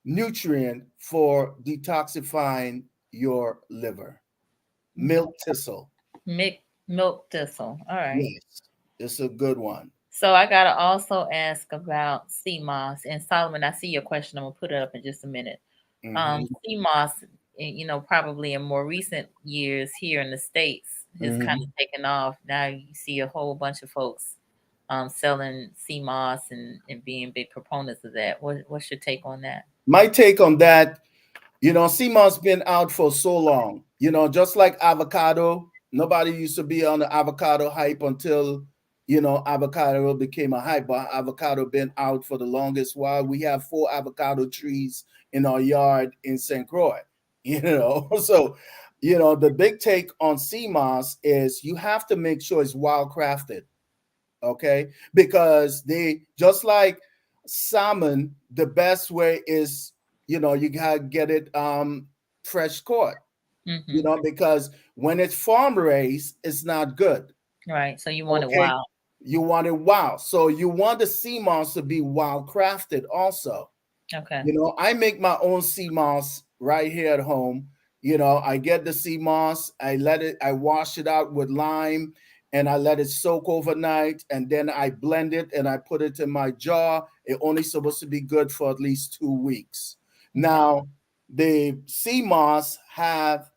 S3: nutrient for detoxifying your liver. Milk thistle,
S2: Milk thistle. All right.
S3: yes, it's a good one.
S2: So I gotta also ask about sea moss. And Solomon, I see your question. I'm gonna put it up in just a minute.
S3: Hmm.
S2: Sea moss, probably in more recent years here in the States has kind of
S3: Hmm.
S2: taken off. Now you see a whole bunch of folks selling sea moss and being big proponents of that. What's your take on that?
S3: My take on that, CMOS been out for so long. Just like avocado, nobody used to be on the avocado hype until avocado became a hype. But avocado been out for the longest while. We have 4 avocado trees in our yard in St. Croix. So the big take on CMOS is you have to make sure it's wild crafted. Okay, because they just like salmon, the best way is you gotta get it fresh caught,
S2: Hmm.
S3: because when it's farm raised it's not good.
S2: Right. So you want it
S3: Okay,
S2: wild.
S3: you want it wild, so you want the sea moss to be wild crafted also.
S2: Okay.
S3: I make my own sea moss right here at home. I get the sea moss, I wash it out with lime, and I let it soak overnight, and then I blend it and I put it in my jar. It only supposed to be good for at least 2 weeks.
S2: Okay.
S3: Now, the sea moss have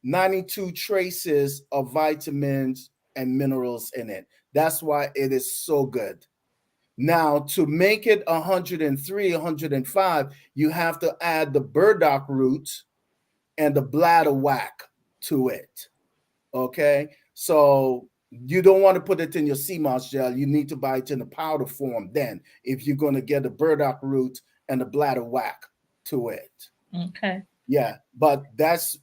S3: 92 traces of vitamins and minerals in it. That's why it is so good. Now, to make it 103, 105, you have to add the burdock root and the bladderwhack to it. Okay. So you don't want to put it in your sea moss gel. You need to buy it in the powder form then, if you're going to get the burdock root and the bladderwhack to it.
S2: Okay.
S3: Yeah, but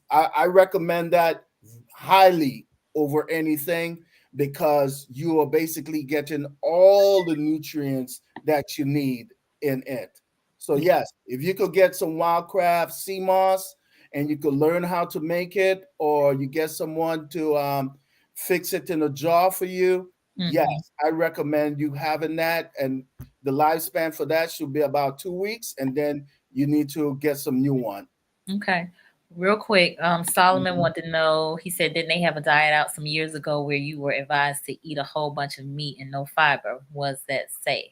S3: I recommend that highly over anything because you are basically getting all the nutrients that you need in it. So yes, if you could get some wildcraft sea moss and you could learn how to make it, or you get someone to fix it in a jar for you, yes,
S2: Mm-hmm.
S3: I recommend you having that. And the lifespan for that should be about 2 weeks, and then you need to get some new one.
S2: Okay. Real quick, Solomon
S3: Mhm.
S2: wanted to know, he said, didn't they have a diet out some years ago where you were advised to eat a whole bunch of meat and no fiber? Was that safe?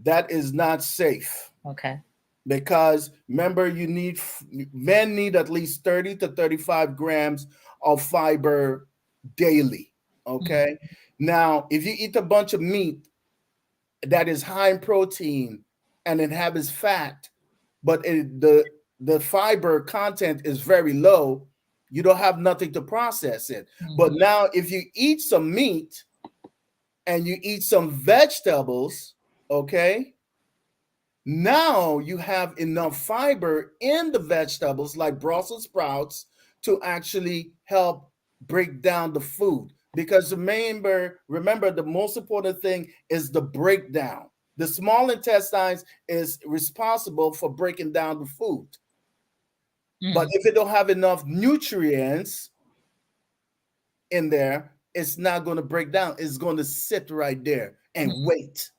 S3: That is not safe
S2: Okay.
S3: because remember, men need at least 30 to 35 grams of fiber daily.
S2: Mm,
S3: Okay. Now, if you eat a bunch of meat that is high in protein and it has fat, but the fiber content is very low, you don't have nothing to process it. But
S2: mhm,
S3: now, if you eat some meat and you eat some vegetables, okay, now you have enough fiber in the vegetables like Brussels sprouts to actually help break down the food. Because remember, the most important thing is the breakdown. The small intestines is responsible for breaking down the food. But
S2: mm.
S3: if it don't have enough nutrients in there, it's not going to break down. It's going to sit right there and wait.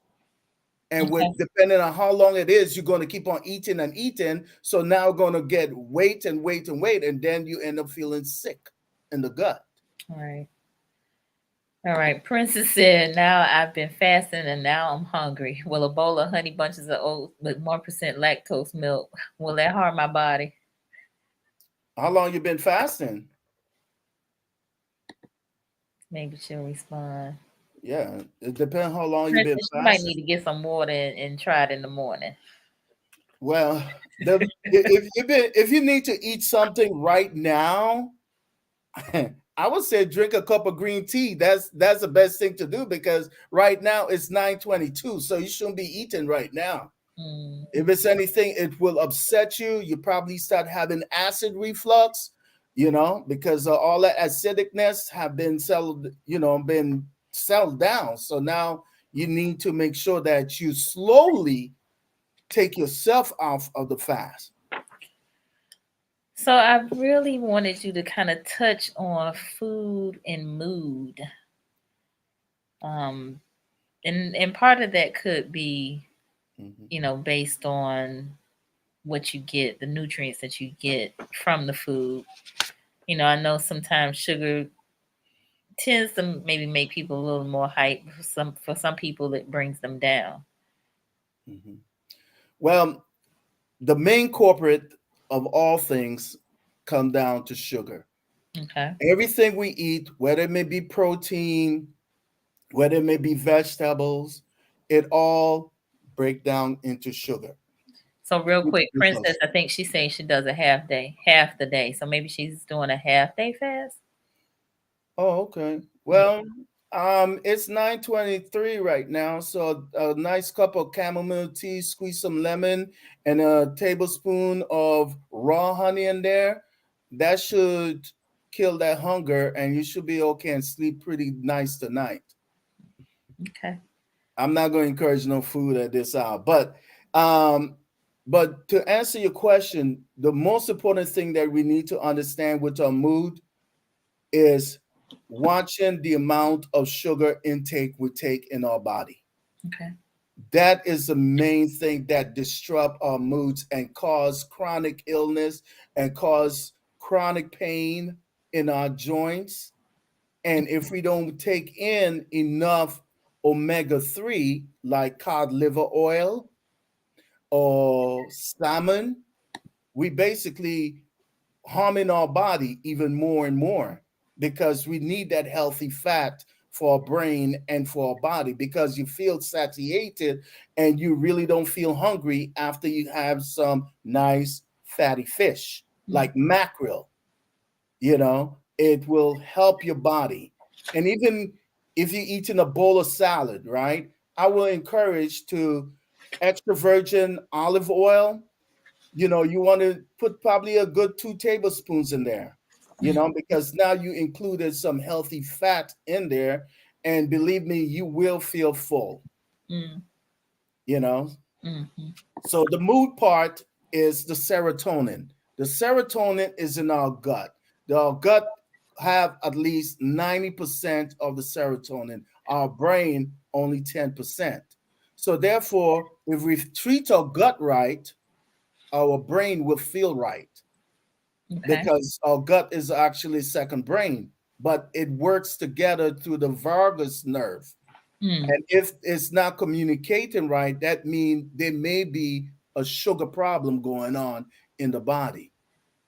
S3: And with
S2: Okay.
S3: depending on how long it is, you're going to keep on eating and eating. So now going to get weight and weight and weight, and then you end up feeling sick in the gut.
S2: All right. All right. Princess said, now I've been fasting and now I'm hungry. Will a bowl of honey bunches of oats with 1% lactose milk, will that harm my body?
S3: How long you been fasting?
S2: Maybe she'll respond.
S3: Yeah, it depends how long you've been
S2: Princess, you might
S3: fasting.
S2: need to get some water and try it in the morning.
S3: Well, if you need to eat something right now, I would say drink a cup of green tea. That's the best thing to do because right now it's 9:22, so you shouldn't be eating right now.
S2: Mm,
S3: If it's anything, it will upset you. You probably start having acid reflux, because all that acidicness have been settled down. So now you need to make sure that you slowly take yourself off of the fast.
S2: So I really wanted you to kind of touch on food and mood. Um, and part of that could be,
S3: Mhm.
S2: based on what you get, the nutrients that you get from the food. I know sometimes sugar tends to maybe make people a little more hype. For some people, it brings them down.
S3: Mhm. Well, the main culprit of all things come down to sugar.
S2: Okay.
S3: Everything we eat, whether it may be protein, whether it may be vegetables, it all break down into sugar.
S2: So real quick,
S3: Glucose.
S2: Princess, I think she's saying she does a half day, half the day. So maybe she's doing a half day fast.
S3: Oh, okay. Well, it's 9:23 right now, so a nice cup of chamomile tea, squeeze some lemon, and a tablespoon of raw honey in there. That should kill that hunger, and you should be okay and sleep pretty nice tonight.
S2: Okay.
S3: I'm not going to encourage no food at this hour, um, but to answer your question, the most important thing that we need to understand with our mood is watching the amount of sugar intake we take in our body.
S2: Okay.
S3: That is the main thing that disrupt our moods and cause chronic illness and cause chronic pain in our joints. And if we don't take in enough omega-3 like cod liver oil or salmon, we basically harming our body even more and more because we need that healthy fat for our brain and for our body because you feel satiated and you really don't feel hungry after you have some nice fatty fish
S2: Mm.
S3: like mackerel. It will help your body. And even if you're eating a bowl of salad, right, I will encourage to extra virgin olive oil You want to put probably a good 2 tablespoons in there, because now you included some healthy fat in there. And believe me, you will feel full,
S2: Mm,
S3: you know.
S2: mm-hmm.
S3: So the mood part is the serotonin. The serotonin is in our gut. Our gut have at least 90% of the serotonin. Our brain only 10%. So therefore, if we treat our gut right, our brain will feel right
S2: Okay.
S3: because our gut is actually second brain, but it works together through the vagus nerve.
S2: Mm.
S3: And if it's not communicating right, that means there may be a sugar problem going on in the body.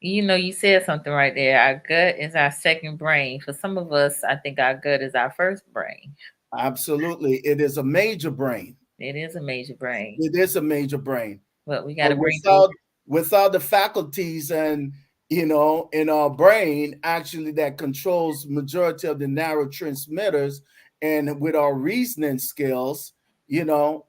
S2: You said something right there. Our gut is our second brain. For some of us, I think our gut is our first brain.
S3: Absolutely. It is a major brain.
S2: It is a major brain,
S3: It is a major brain.
S2: but we got
S3: But
S2: to bring those.
S3: without the faculties and in our brain actually that controls majority of the neurotransmitters, and with our reasoning skills, you know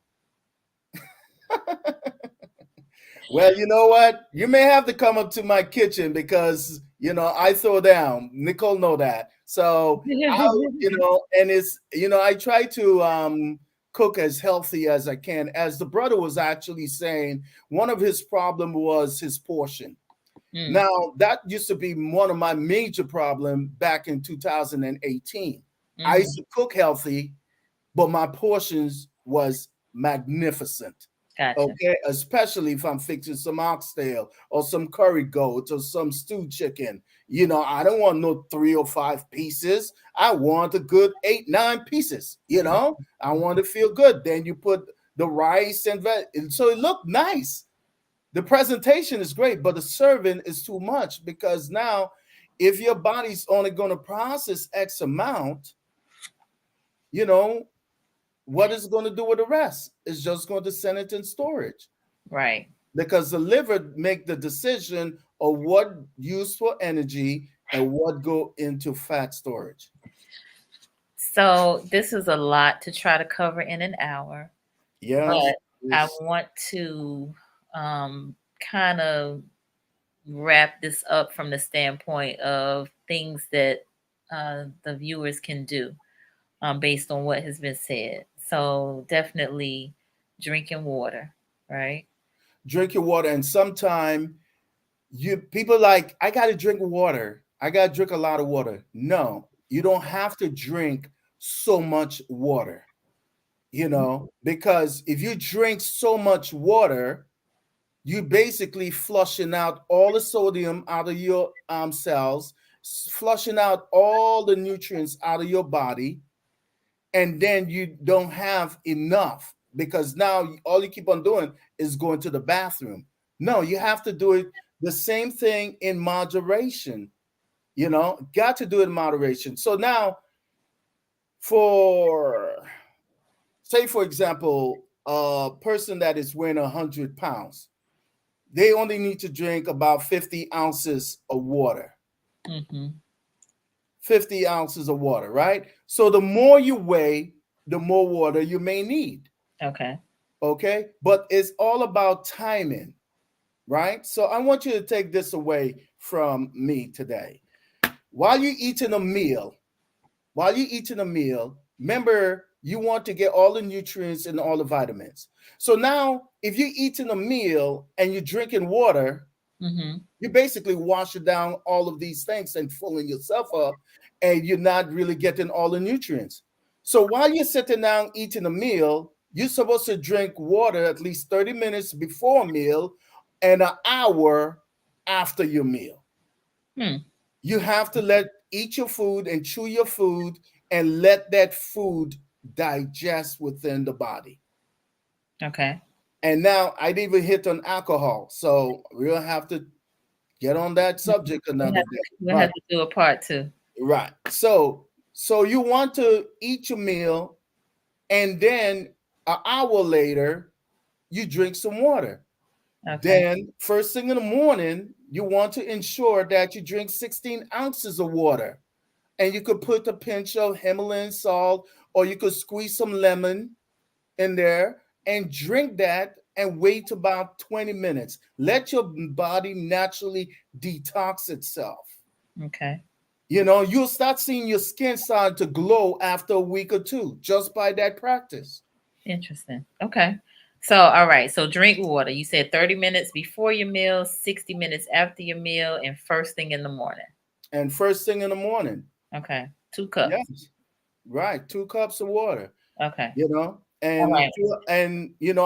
S3: well, you know what? You may have to come up to my kitchen because I throw down. Nicole know that. So and it's I try to cook as healthy as I can. As the brother was actually saying, one of his problem was his portion.
S2: Mm,
S3: Now that used to be one of my major problem back in 2018. I
S2: mm-hmm.
S3: used to cook healthy, but my portions was magnificent.
S2: Gotcha.
S3: Okay, especially if I'm fixing some oxtail or some curry goat or some stewed chicken. I don't want no 3 or 5 pieces. I want a good 8, 9 pieces. I want to feel good. Then you put the rice and so it looked nice. The presentation is great, but the serving is too much because now, if your body's only going to process X amount, you know, what is it going to do with the rest? It's just going to send it in storage
S2: Right.
S3: because the liver make the decision of what useful energy and what go into fat storage.
S2: So this is a lot to try to cover in an hour,
S3: Yes,
S2: but I
S3: it's
S2: want to kind of wrap this up from the standpoint of things that the viewers can do based on what has been said. So definitely drinking water, right?
S3: drink your water, and sometime you people like I got to drink water. I got to drink a lot of water. No, you don't have to drink so much water. Because if you drink so much water, you basically flushing out all the sodium out of your cells, flushing out all the nutrients out of your body, and then you don't have enough because now all you keep on doing is going to the bathroom. No, you have to do it the same thing in moderation. Got to do it in moderation. So now, for say, for example, a person that is weighing 100 pounds, they only need to drink about 50 ounces of water.
S2: Mm-hmm.
S3: 50 ounces of water, right? So the more you weigh, the more water you may need.
S2: Okay.
S3: Okay. But it's all about timing, right? So I want you to take this away from me today. While you're eating a meal, remember you want to get all the nutrients and all the vitamins. So now, if you're eating a meal and you're drinking water,
S2: Mm-hmm.
S3: you basically wash down all of these things and filling yourself up, and you're not really getting all the nutrients. So while you're sitting down eating a meal, you're supposed to drink water at least 30 minutes before a meal and an hour after your meal.
S2: Hmm.
S3: You have to eat your food and chew your food and let that food digest within the body.
S2: Okay.
S3: And now I didn't even hit on alcohol, so we'll have to get on that subject another day.
S2: We'll have
S3: But
S2: to do a part two.
S3: right, so you want to eat your meal, and then an hour later you drink some water.
S2: Okay.
S3: Then first thing in the morning, you want to ensure that you drink 16 ounces of water. And you could put a pinch of Himalayan salt, or you could squeeze some lemon in there and drink that and wait about 20 minutes. Let your body naturally detox itself.
S2: Okay.
S3: You'll start seeing your skin start to glow after a week or two just by that practice.
S2: Interesting. Okay. So, all right. So, drink water. You said 30 minutes before your meal, 60 minutes after your meal, and first thing in the morning.
S3: And first thing in the morning.
S2: Okay. 2 cups.
S3: Yes. Right. 2 cups of water.
S2: Okay.
S3: you know
S2: All
S3: and
S2: right.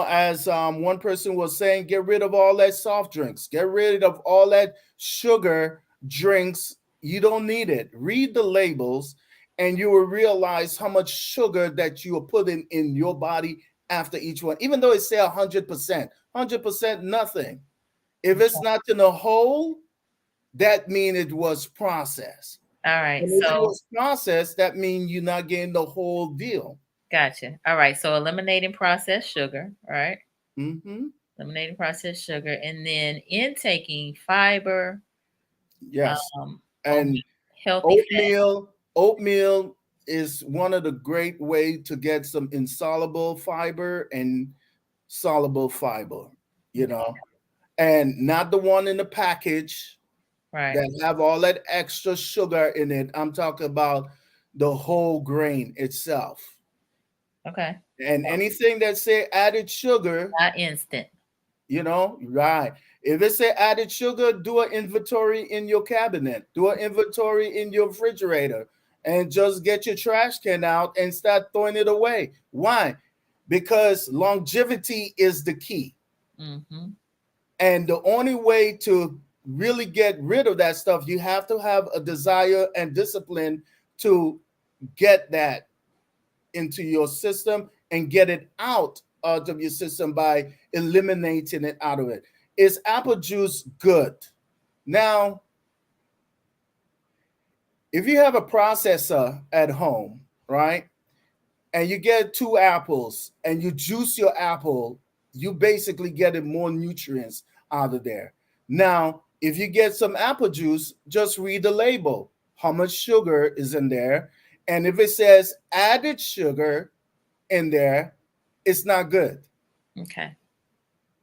S3: as one person was saying, get rid of all that soft drinks, get rid of all that sugar drinks. You don't need it. Read the labels and you will realize how much sugar that you are putting in your body after each one, even though it say 100% nothing. If it's not in a whole, that means it was processed.
S2: All right.
S3: And if it
S2: So,
S3: was processed, that means you're not getting the whole deal.
S2: gotcha. All right. So, eliminating processed sugar. All right.
S3: Mm-hmm.
S2: Eliminating processed sugar, and then intaking fiber,
S3: Yes.
S2: um,
S3: And
S2: healthy fat.
S3: oatmeal is one of the great way to get some insoluble fiber and soluble fiber, you
S2: Okay.
S3: know, and not the one in the package
S2: Right.
S3: that have all that extra sugar in it. I'm talking about the whole grain itself.
S2: Okay.
S3: And
S2: So,
S3: anything that say added sugar,
S2: not instant.
S3: right. If it say added sugar, do an inventory in your cabinet, do an inventory in your refrigerator, and just get your trash can out and start throwing it away. Why? Because longevity is the key.
S2: Mm-hmm.
S3: And the only way to really get rid of that stuff, you have to have a desire and discipline to get that into your system and get it out of your system by eliminating it out of it. Is apple juice good? Now, if you have a processor at home, right, and you get 2 apples and you juice your apple, you basically getting more nutrients out of there. Now, if you get some apple juice, just read the label, how much sugar is in there. And if it says added sugar in there, it's not good.
S2: Okay.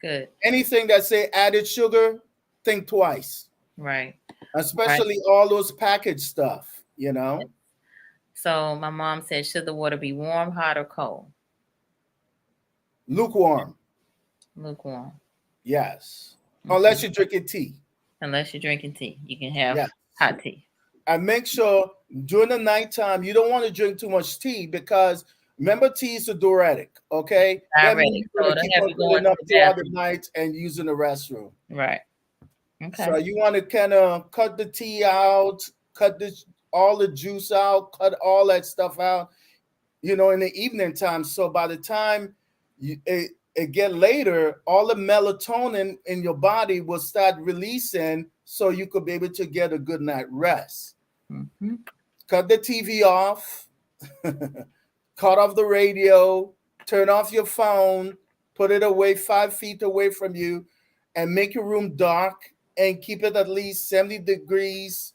S2: Good.
S3: Anything that say added sugar, think twice,
S2: Right. Right.
S3: especially all those packaged stuff.
S2: So my mom said, should the water be warm, hot, or cold?
S3: Lukewarm,
S2: Lukewarm.
S3: yes,
S2: Okay.
S3: unless you're drinking tea.
S2: Unless you're drinking tea, you can have
S3: Yes,
S2: hot tea.
S3: and make sure during the nighttime you don't want to drink too much tea, because remember, tea is a diuretic. Okay, that means
S2: Diuretic.
S3: you're
S2: So
S3: going to
S2: it'll
S3: keep
S2: have
S3: on
S2: you going
S3: getting
S2: to
S3: up
S2: the
S3: throughout the
S2: bathroom.
S3: night and using the restroom.
S2: Right. Okay.
S3: So you want to kind of cut the tea out, cut all the juice out, cut all that stuff out, in the evening time. So by the time it get later, all the melatonin in your body will start releasing, so you could be able to get a good night rest.
S2: Mm-hmm.
S3: Cut the TV off, cut off the radio, turn off your phone, put it away 5 feet away from you, and make your room dark and keep it at least 70 degrees.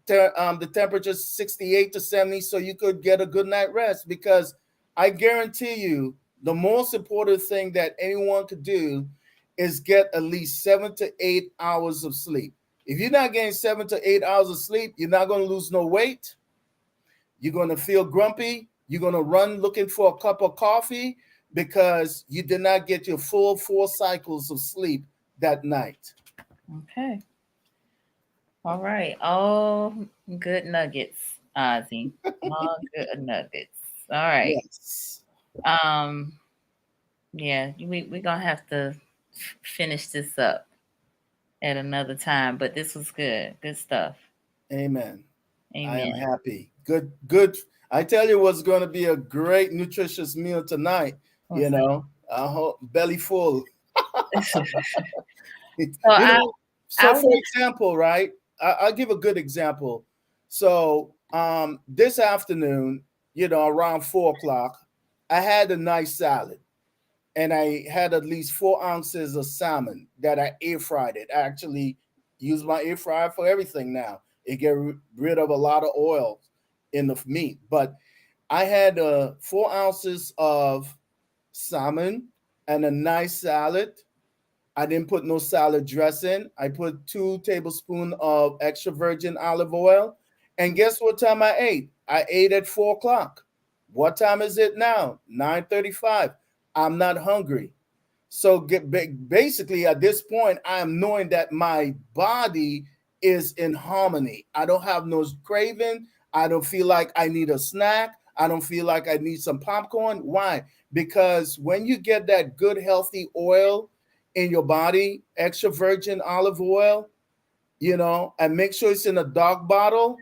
S3: The temperature is 68 to 70, so you could get a good night rest. Because I guarantee you, the most important thing that anyone could do is get at least 7 to 8 hours of sleep. If you're not getting 7 to 8 hours of sleep, you're not going to lose no weight. You're going to feel grumpy. You're going to run looking for a cup of coffee because you did not get your full 4 cycles of sleep that night.
S2: Okay. All right. All good nuggets, Ozzy. All good nuggets. All right.
S3: Yes.
S2: Um. Yeah, we're gonna have to finish this up at another time, but this was good. Good stuff.
S3: Amen. I am
S2: Amen.
S3: happy. Good, good. I tell you what's going to be a great nutritious meal tonight.
S2: What's that?
S3: I hope belly full.
S2: So
S3: you
S2: I
S3: know,
S2: I
S3: so for
S2: would
S3: example, right? I'll give a good example. So this afternoon, around 4 o'clock, I had a nice salad, and I had at least 4 ounces of salmon that I air fried it. I actually use my air fryer for everything now. It get rid of a lot of oil in the meat. But I had 4 ounces of salmon, and a nice salad. I didn't put no salad dressing. I put 2 tablespoons of extra virgin olive oil. And guess what time I ate? I ate at 4 o'clock. What time is it now? 9:35. I'm not hungry. So basically, at this point, I am knowing that my body is in harmony. I don't have no craving. I don't feel like I need a snack. I don't feel like I need some popcorn. Why? Because when you get that good, healthy oil in your body, extra virgin olive oil, and make sure it's in a dark bottle,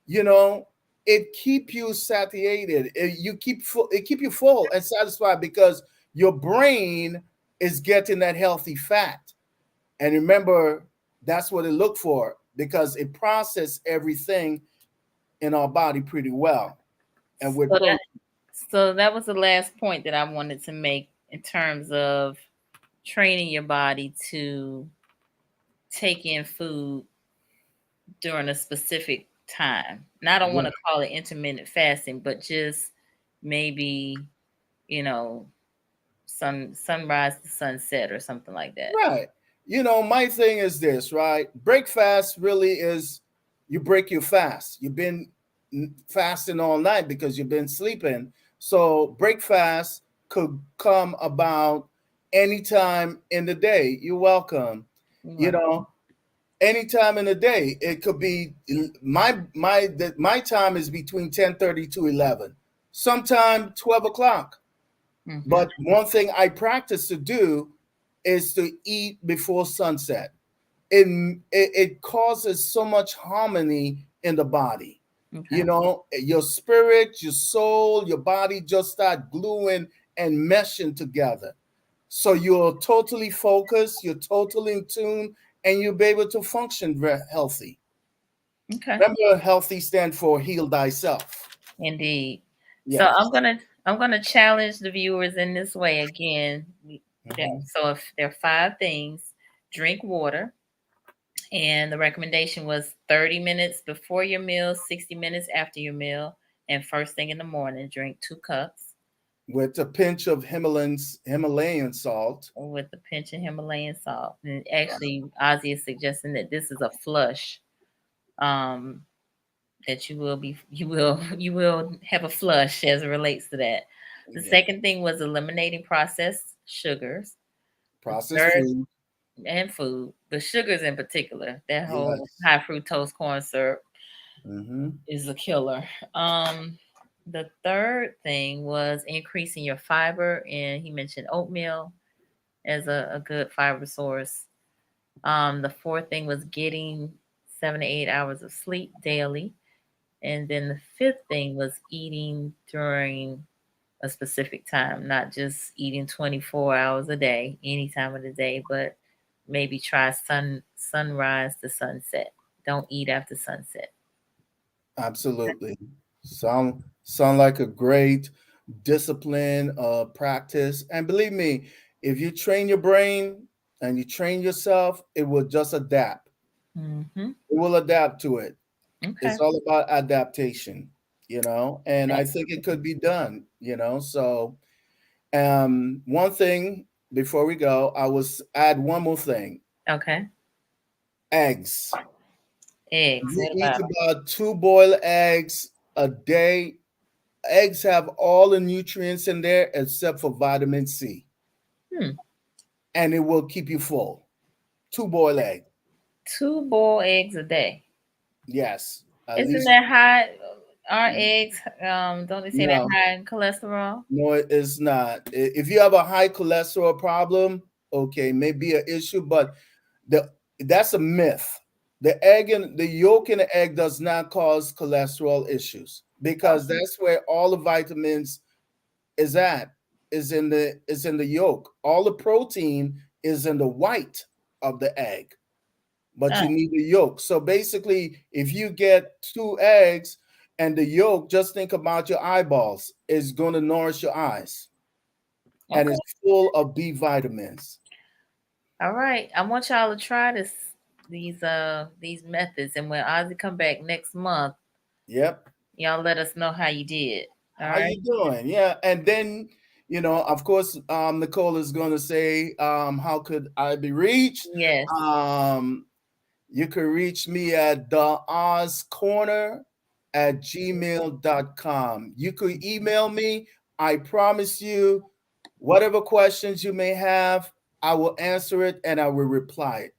S3: you know, it keep you satiated. It keep you full and satisfied because your brain is getting that healthy fat. And remember, that's what it look for because it process everything in our body pretty well. And with
S2: So
S3: protein.
S2: that was the last point that I wanted to make in terms of training your body to take in food during a specific time. And I don't want to call it intermittent fasting, but just maybe, you know, sunrise to sunset or something like that.
S3: Right. My thing is this, right? Break fast really is you break your fast. You've been fasting all night because you've been sleeping. So break fast could come about anytime in the day. You're welcome. You
S2: Right.
S3: know, anytime in the day. It could be my time is between 10:30 to 11. Sometime 12 o'clock.
S2: Mm-hmm.
S3: But one thing I practice to do is to eat before sunset. It causes so much harmony in the body.
S2: Okay.
S3: Your spirit, your soul, your body just start gluing and meshing together. So you're totally focused, you're totally in tune, and you'll be able to function very healthy.
S2: Okay.
S3: Remember, healthy stand for heal thyself.
S2: Indeed. So
S3: Yes.
S2: I'm gonna challenge the viewers in this way again.
S3: Mhm.
S2: So if there are 5 things, drink water, and the recommendation was 30 minutes before your meal, 60 minutes after your meal, and first thing in the morning, drink 2 cups
S3: With a pinch of Himalayan salt.
S2: with a pinch of Himalayan salt. And actually, Ozzie is suggesting that this is a flush. Um, that you will have a flush as it relates to that. The
S3: Yeah.
S2: second thing was eliminating processed sugars. The
S3: Processed
S2: third
S3: food.
S2: and food, but sugars in particular, that whole
S3: Yes.
S2: high fructose corn syrup
S3: Hmm.
S2: is a killer. The third thing was increasing your fiber, and he mentioned oatmeal as a good fiber source. The fourth thing was getting 7 to 8 hours of sleep daily. And then the fifth thing was eating during a specific time, not just eating 24 hours a day, any time of the day, but maybe try sunrise to sunset. Don't eat after sunset.
S3: Absolutely. Sound like a great discipline practice. And believe me, if you train your brain and you train yourself, it will just adapt.
S2: Mm-hmm.
S3: It will adapt to it.
S2: Okay.
S3: It's all about adaptation, and I think it
S2: Absolutely.
S3: could be done, So one thing before we go, I was add one more thing.
S2: Okay.
S3: Eggs.
S2: Eggs.
S3: You
S2: What
S3: eat
S2: about?
S3: about 2 boiled eggs a day. Eggs have all the nutrients in there except for vitamin C,
S2: Hmm.
S3: and it will keep you full. 2 boiled egg.
S2: 2 boiled eggs a day.
S3: Yes, at
S2: Isn't
S3: least.
S2: that high? Aren't eggs? Don't they say that
S3: No,
S2: high in cholesterol?
S3: no, it is not. If you have a high cholesterol problem, okay, maybe an issue, but the that's a myth. The yolk in the egg does not cause cholesterol issues because that's where all the vitamins is at is in the yolk. All the protein is in the white of the egg, but
S2: Oh,
S3: you need the yolk. So basically, if you get 2 eggs and the yolk, just think about your eyeballs. It's going to nourish your eyes, and
S2: okay.
S3: it's full of B vitamins.
S2: All right. I want y'all to try these methods, and when Ozzy come back next month,
S3: Yep.
S2: y'all let us know how you did. All
S3: How
S2: right.
S3: you doing? Yeah, and then Of course, Nicole is going to say, how could I be reached?
S2: Yes.
S3: Um, you can reach me at theozcorner@gmail.com. You could email me. I promise you, whatever questions you may have, I will answer it and I will reply it.
S2: Okay.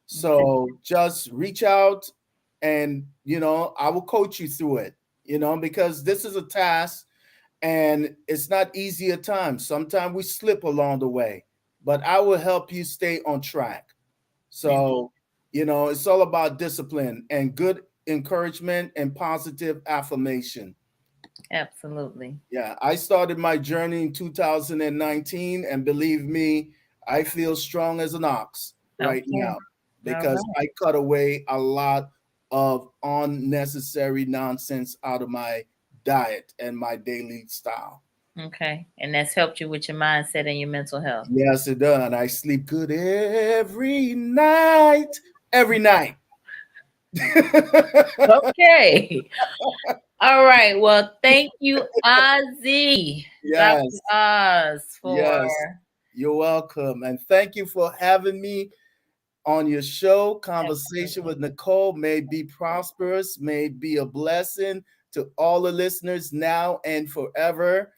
S3: So just reach out and, I will coach you through it, because this is a task and it's not easy at times. Sometimes we slip along the way, but I will help you stay on track.
S2: Indeed.
S3: So, it's all about discipline and good encouragement and positive affirmation.
S2: Absolutely.
S3: Yeah, I started my journey in 2019, and believe me, I feel strong as an ox right
S2: Okay.
S3: now
S2: All
S3: because
S2: right.
S3: I cut away a lot of unnecessary nonsense out of my diet and my daily style.
S2: Okay. And that's helped you with your mindset and your mental health.
S3: Yes, it does. And I sleep good every night. Every night.
S2: Okay. All right. Well, thank you, Ozzie, Dr.
S3: Yes,
S2: Oz, for
S3: yes. You're welcome. And thank you for having me on your show. Conversation
S2: absolutely.
S3: with Nicole may be prosperous, may be a blessing to all the listeners now and forever.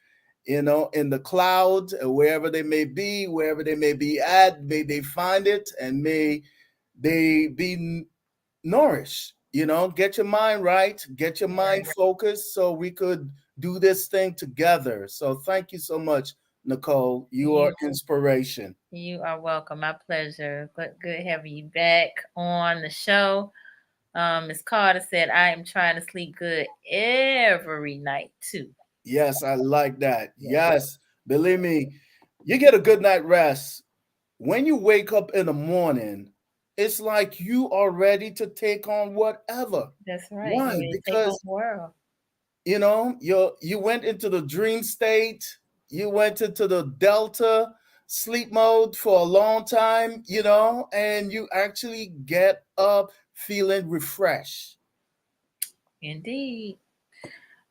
S3: In the cloud, wherever they may be, wherever they may be at, may they find it and may they be nourished. Get your mind right, get your mind focused so we could do this thing together. So thank you so much, Nicole. You are
S2: You
S3: inspiration.
S2: you are welcome. My pleasure. Good having you back on the show. Miss Carter said I am trying to sleep good every night too.
S3: Yes, I like that.
S2: Yes,
S3: Yes, believe me, you get a good night rest. When you wake up in the morning, it's like you are ready to take on whatever.
S2: that's right. You
S3: Why?
S2: ready to take on
S3: Because
S2: the world?
S3: you went into the dream state, you went into the delta sleep mode for a long time, and you actually get up feeling refreshed.
S2: Indeed.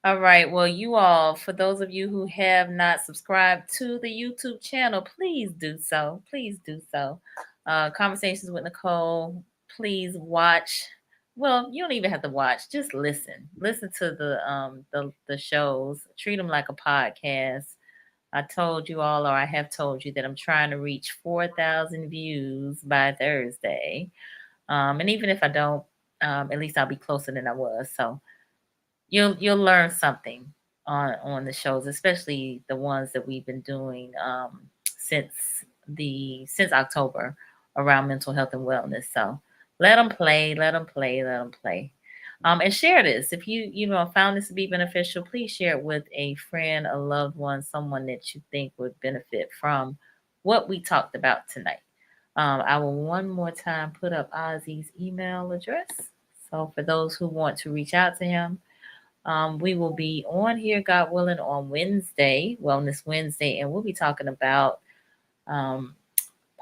S2: All right. Well, you all, for those of you who have not subscribed to the YouTube channel, please do so. Please do so. Conversations with Nicole. Please watch. Well, you don't even have to watch. Just listen. Listen to the shows. Treat them like a podcast. I told you all, or I have told you, that I'm trying to reach 4,000 views by Thursday. And even if I don't, at least I'll be closer than I was. So you'll learn something on the shows, especially the ones that we've been doing since since October around mental health and wellness. So let them play, let them play, let them play. And share this if you found this to be beneficial. Please share it with a friend, a loved one, someone that you think would benefit from what we talked about tonight. I will one more time put up Ozzie's email address. So for those who want to reach out to him, we will be on here, God willing, on Wednesday, Wellness Wednesday, and we'll be talking about um,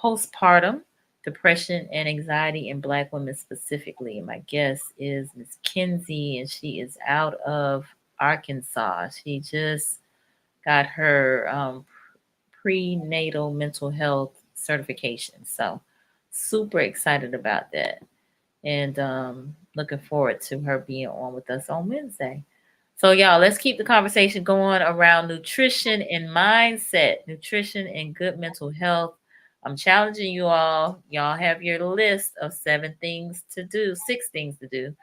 S2: postpartum depression and anxiety in Black women specifically. And my guest is Miss Kinsey, and she is out of Arkansas. She just got her prenatal mental health certification. So, super excited about that. And looking forward to her being on with us on Wednesday. So, y'all, let's keep the conversation going around nutrition and mindset, nutrition and good mental health. I'm challenging you all. Y'all have your list of 7 things to do, 6 things to do.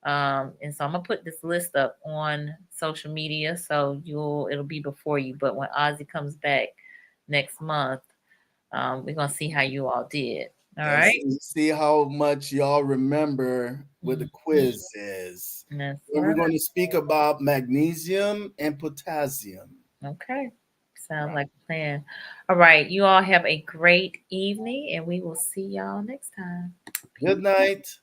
S2: And so I'm gonna put this list up on social media, so it'll be before you. But when Ozzy comes back next month, we're gonna see how you all did. All
S3: And
S2: right.
S3: see how much y'all remember with the
S2: Mhm.
S3: quiz is.
S2: That's
S3: And we're
S2: right.
S3: going to speak about magnesium and potassium.
S2: Okay. Sounds
S3: Right.
S2: like a plan. All right. You all have a great evening, and we will see y'all next time.
S3: Good
S2: Peace.
S3: night.